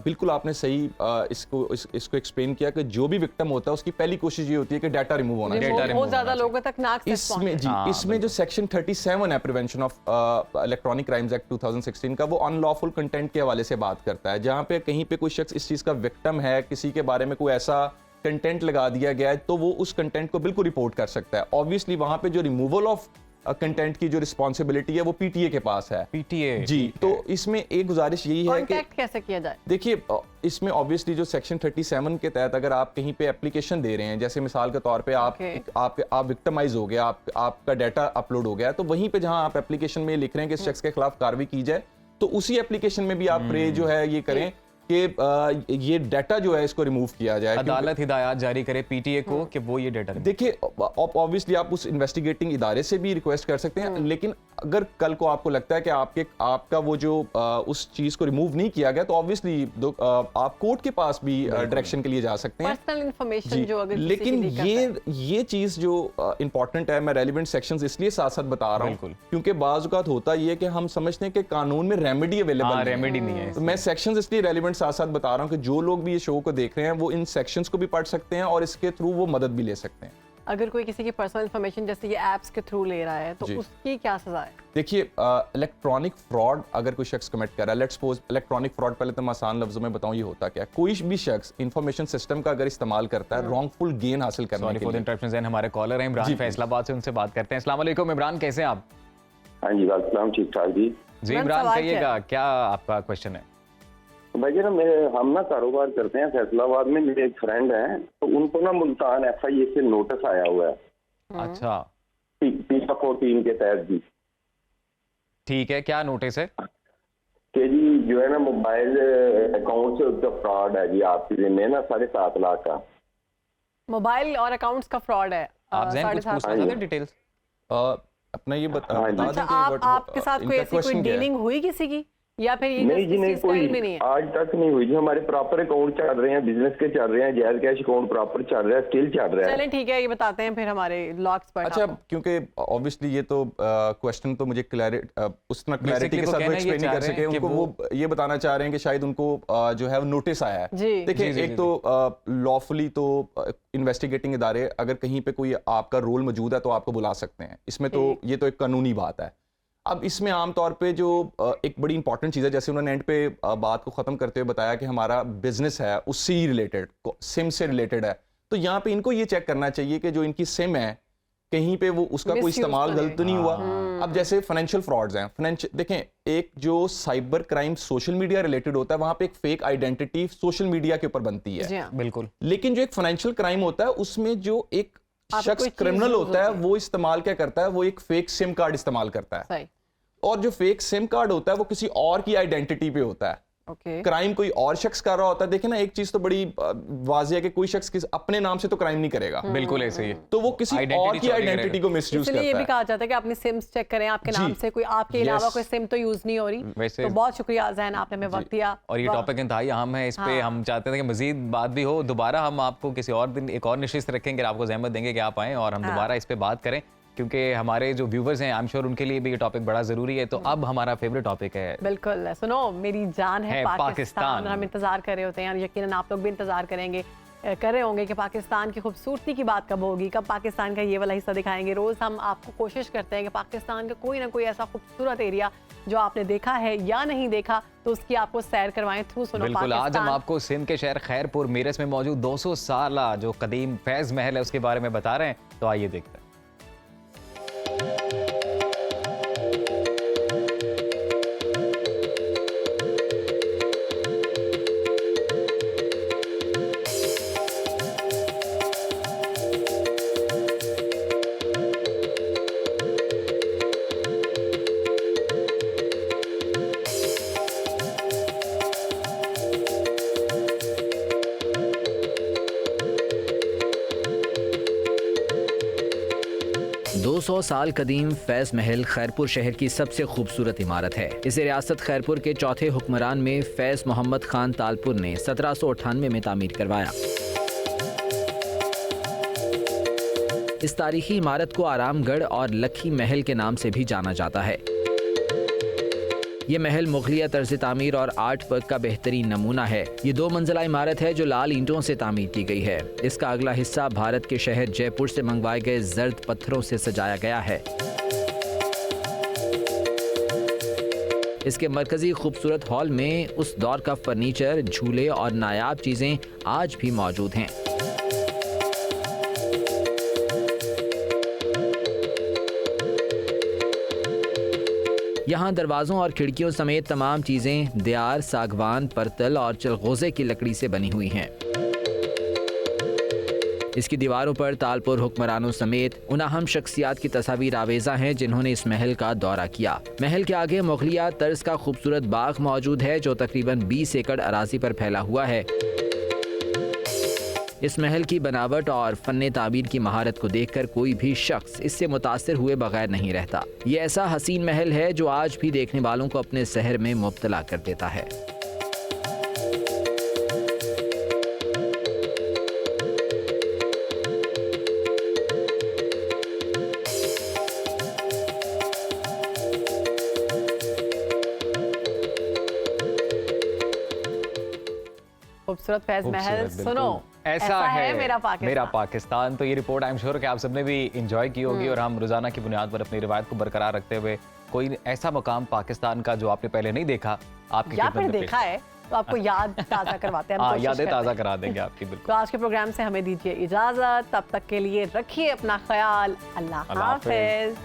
बिल्कुल आपने सही इसको एक्सप्लेन किया कि जो भी विक्टिम होता है उसकी पहली कोशिश ये होती है कि डाटा रिमूव होना चाहिए। बहुत ज्यादा लोगों तक नाक तक इसमें जी इसमें जो सेक्शन 37 है prevention of electronic crimes act 2016 का, वो अनलॉफुल कंटेंट के हवाले से बात करता है। जहां पे कहीं पे कोई शख्स इस चीज का विक्टिम है, किसी के बारे में कोई ऐसा कंटेंट लगा दिया गया है, तो वो उस कंटेंट को बिल्कुल रिपोर्ट कर सकता है। ऑब्वियसली वहां पे जो रिमूवल ऑफ कंटेंट की जो रिस्पॉन्सिबिलिटी है वो PTA के पास है। PTA जी, तो इसमें एक गुजारिश यही है कि कैसे किया जाए। देखिए इसमें ऑब्वियसली जो सेक्शन 37 के तहत अगर आप कहीं पे एप्लीकेशन दे रहे हैं, जैसे मिसाल के तौर पे आप विक्टिमाइज हो गया, आपका डाटा अपलोड हो गया, तो वहीं पे जहां आप एप्लीकेशन में लिख रहे हैं कि इस शख्स के खिलाफ कार्रवाई की जाए, तो उसी एप्लीकेशन में भी आप प्रे जो है ये करें कि ये डाटा जो है इसको रिमूव किया जाए। अदालत हिदायत जारी करे PTA को कि वो ये डाटा देखिए ऑब्वियसली आप उस इन्वेस्टिगेटिंग इदारे से भी रिक्वेस्ट कर सकते हैं, लेकिन अगर कल को आपको लगता है कि आपका वो जो उस चीज को रिमूव नहीं किया गया, तो ऑब्वियसली आप कोर्ट के पास भी डायरेक्शन के लिए जा सकते हैं। पर्सनल इंफॉर्मेशन जो अगर लेकिन ये चीज जो इंपॉर्टेंट है, मैं रेलिवेंट सेक्शंस इसलिए साथ साथ बता रहा हूँ क्योंकि बाज़ औक़ात होता ये कि हम समझते हैं कि कानून में रेमेडी अवेलेबल रेमेडी नहीं है। तो मैं सेक्शंस इसलिए रेलिवेंट साथ साथ बता रहा हूँ कि जो लोग भी ये शो को देख रहे हैं वो इन सेक्शंस को भी पढ़ सकते हैं और इसके थ्रू वो मदद भी ले सकते हैं। अगर कोई किसी की पर्सनल इंफॉर्मेशन जैसे ये एप्स के थ्रू ले रहा है तो उसकी क्या सजा है? देखिए इलेक्ट्रॉनिक फ्रॉड अगर कोई शख्स कमिट कर रहा है, लेट्स सपोज इलेक्ट्रॉनिक फ्रॉड, पहले तो मैं आसान लफ्जों में बताऊं ये होता क्या है। कोई भी शख्स इंफॉर्मेशन सिस्टम का अगर इस्तेमाल करता है रॉन्गफुल गेन हासिल करने के लिए। हमारे कॉलर हैं इमरान फैसलाबाद से, उनसे बात करते हैं। अस्सलाम वालेकुम इमरान, कैसे हैं आप? हाँ जी वालेकुम, ठीक ठाक जी। इमरान कहिएगा क्या आपका क्वेश्चन है? भाई जी हम ना कारोबार करते हैं फैसलाबाद में, मेरे एक फ्रेंड हैं, तो उनको ना मुल्तान FIA से नोटिस आया हुआ है। अच्छा, 314 के तहत जी। ठीक है, क्या नोटिस है? कि जी जो है ना मोबाइल अकाउंट से फ्रॉड है जी आपके जिम्मे ना 7.5 लाख का मोबाइल और अकाउंट्स का फ्रॉड है। आप कुछ पूछना चाहते हैं डिटेल्स अपना ये बता दें। अच्छा, आपके साथ कोई ऐसी कोई डीलिंग हुई किसी की या फिर ये नहीं जी? नहीं, कोई नहीं है? आज तक नहीं हुई जी। हमारे प्रॉपर अकाउंट चल रहे हैं, बिजनेस के चल रहे हैं, जायज कैश अकाउंट प्रॉपर चल रहा है, स्टिल चल रहा है। चलें ठीक है, ये बताते हैं फिर हमारे लॉक्स पर। अच्छा, क्योंकि ऑब्वियसली ये तो क्वेश्चन तो मुझे उतना क्लैरिटी के साथ एक्सप्लेन नहीं कर सके, उनको वो ये बताना चाह रहे हैं कि शायद उनको जो है नोटिस आया है। देखिए एक तो लॉफुली तो इन्वेस्टिगेटिंग इदारे अगर कहीं पे कोई आपका रोल मौजूद है तो आपको बुला सकते हैं, इसमें तो ये तो एक कानूनी बात है। अब इसमें आमतौर पे जो एक बड़ी इंपॉर्टेंट चीज़ है, जैसे उन्होंने एंड पे बात को ख़त्म करते हुए बताया कि हमारा बिजनेस है उससे ही रिलेटेड, सिम से रिलेटेड है, तो यहाँ पे इनको ये चेक करना चाहिए कि जो इनकी सिम है कहीं पे वो उसका कोई इस्तेमाल गलत तो नहीं हुआ। अब जैसे फाइनेंशियल फ्रॉड्स हैं, देखें एक जो cyber crime social media related होता है वहां पे एक फेक आइडेंटिटी सोशल मीडिया के ऊपर बनती है, बिल्कुल। लेकिन जो एक फाइनेंशियल क्राइम होता है उसमें जो एक शख्स क्रिमिनल होता है वो इस्तेमाल क्या करता है, वो एक फेक सिम कार्ड इस्तेमाल करता है, और जो फेक सिम कार्ड होता है वो किसी और की आइडेंटिटी पे होता है। क्राइम कोई और शख्स कर रहा होता है, देखिए ना एक चीज तो बड़ी वाज़ेह है कि कोई शख्स अपने नाम से तो क्राइम नहीं करेगा, बिल्कुल ऐसे ही, तो वो किसी और की आइडेंटिटी को मिसयूज करता है। इसलिए ये भी कहा जाता है कि अपनी सिम्स चेक करें, आपके नाम से कोई आपके अलावा कोई सिम तो यूज नहीं हो रही। तो बहुत शुक्रिया ज़ैन, आपने हमें वक्त दिया और ये टॉपिक इंतहाई अहम है, इस पे हम चाहते थे कि मजीद बात भी हो। दोबारा हम आपको किसी और दिन एक और नशिस्त रखेंगे, आपको ज़हमत देंगे कि आप आएँ और हम दोबारा इस पे बात करें, क्योंकि हमारे जो व्यूवर्स हैं आई एम श्योर उनके लिए भी ये टॉपिक बड़ा जरूरी है। तो अब हमारा फेवरेट टॉपिक है, बिल्कुल सुनो, मेरी जान है पाकिस्तान। हम इंतजार कर रहे होते हैं और यकीनन आप लोग भी इंतजार कर रहे होंगे कि पाकिस्तान की खूबसूरती की बात कब होगी, कब पाकिस्तान का ये वाला हिस्सा दिखाएंगे। रोज हम आपको कोशिश करते हैं कि पाकिस्तान का कोई ना कोई ऐसा खूबसूरत एरिया जो आपने देखा है या नहीं देखा तो उसकी आपको सैर करवाएं थ्रू सुनो बिल्कुल। आज हम आपको सिंध के शहर खैरपुर मेरठ में मौजूद 200 साल जो कदीम फैज महल है उसके बारे में बता रहे हैं, तो आइए देखते हैं। 200 साल कदीम फैज महल खैरपुर शहर की सबसे खूबसूरत इमारत है। इसे रियासत खैरपुर के चौथे हुक्मरान में फैज मोहम्मद खान तालपुर ने 1798 में तामीर करवाया। इस तारीखी इमारत को आरामगढ़ और लखी महल के नाम से भी जाना जाता है। ये महल मुगलिया तर्ज तामीर और आर्ट वर्क का बेहतरीन नमूना है। ये 2 मंजिला इमारत है जो लाल ईंटों से तामीर की गई है। इसका अगला हिस्सा भारत के शहर जयपुर से मंगवाए गए जर्द पत्थरों से सजाया गया है। इसके मरकजी खूबसूरत हॉल में उस दौर का फर्नीचर, झूले और नायाब चीजें आज भी मौजूद हैं। यहाँ दरवाज़ों और खिड़कियों समेत तमाम चीज़ें दियार, सागवान, परतल और चलगोज़े की लकड़ी से बनी हुई हैं। इसकी दीवारों पर तालपुर हुक्मरानों समेत उन अहम शख्सियात की तस्वीर आवेज़ा हैं जिन्होंने इस महल का दौरा किया। महल के आगे मुगलिया तर्ज का खूबसूरत बाग मौजूद है जो तकरीबन 20 एकड़ अराजी पर फैला हुआ है। इस महल की बनावट और फन्ने ताबीर की महारत को देखकर कोई भी शख्स इससे मुतासिर हुए बगैर नहीं रहता। ये ऐसा हसीन महल है जो आज भी देखने वालों को अपने सहर में मुब्तला कर देता है। खूबसूरत फैज महल, सुनो ऐसा है मेरा पाकिस्तान। तो ये रिपोर्ट आई एम श्योर कि आप सबने भी इंजॉय की होगी और हम रोजाना की बुनियाद पर अपनी रिवायत को बरकरार रखते हुए कोई ऐसा मकाम पाकिस्तान का जो आपने पहले नहीं देखा, आपकी या फिर देखा है तो आपको याद ताज़ा करवाते हैं। यादें ताज़ा करा देंगे आपकी। बिल्कुल। तो आज के प्रोग्राम से हमें दीजिए इजाजत, तब तक के लिए रखिए अपना ख्याल। अल्लाह हाफिज।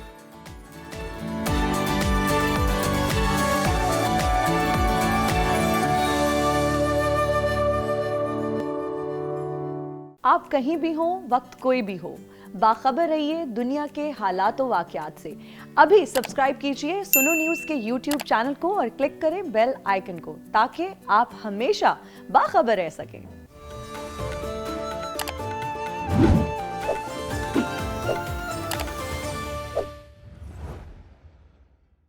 आप कहीं भी हो, वक्त कोई भी हो, बाखबर रहिए दुनिया के हालात व वाक़यात से। अभी सब्सक्राइब कीजिए सुनो न्यूज़ के YouTube चैनल को और क्लिक करें बेल आइकन को ताकि आप हमेशा बाखबर रह सकें।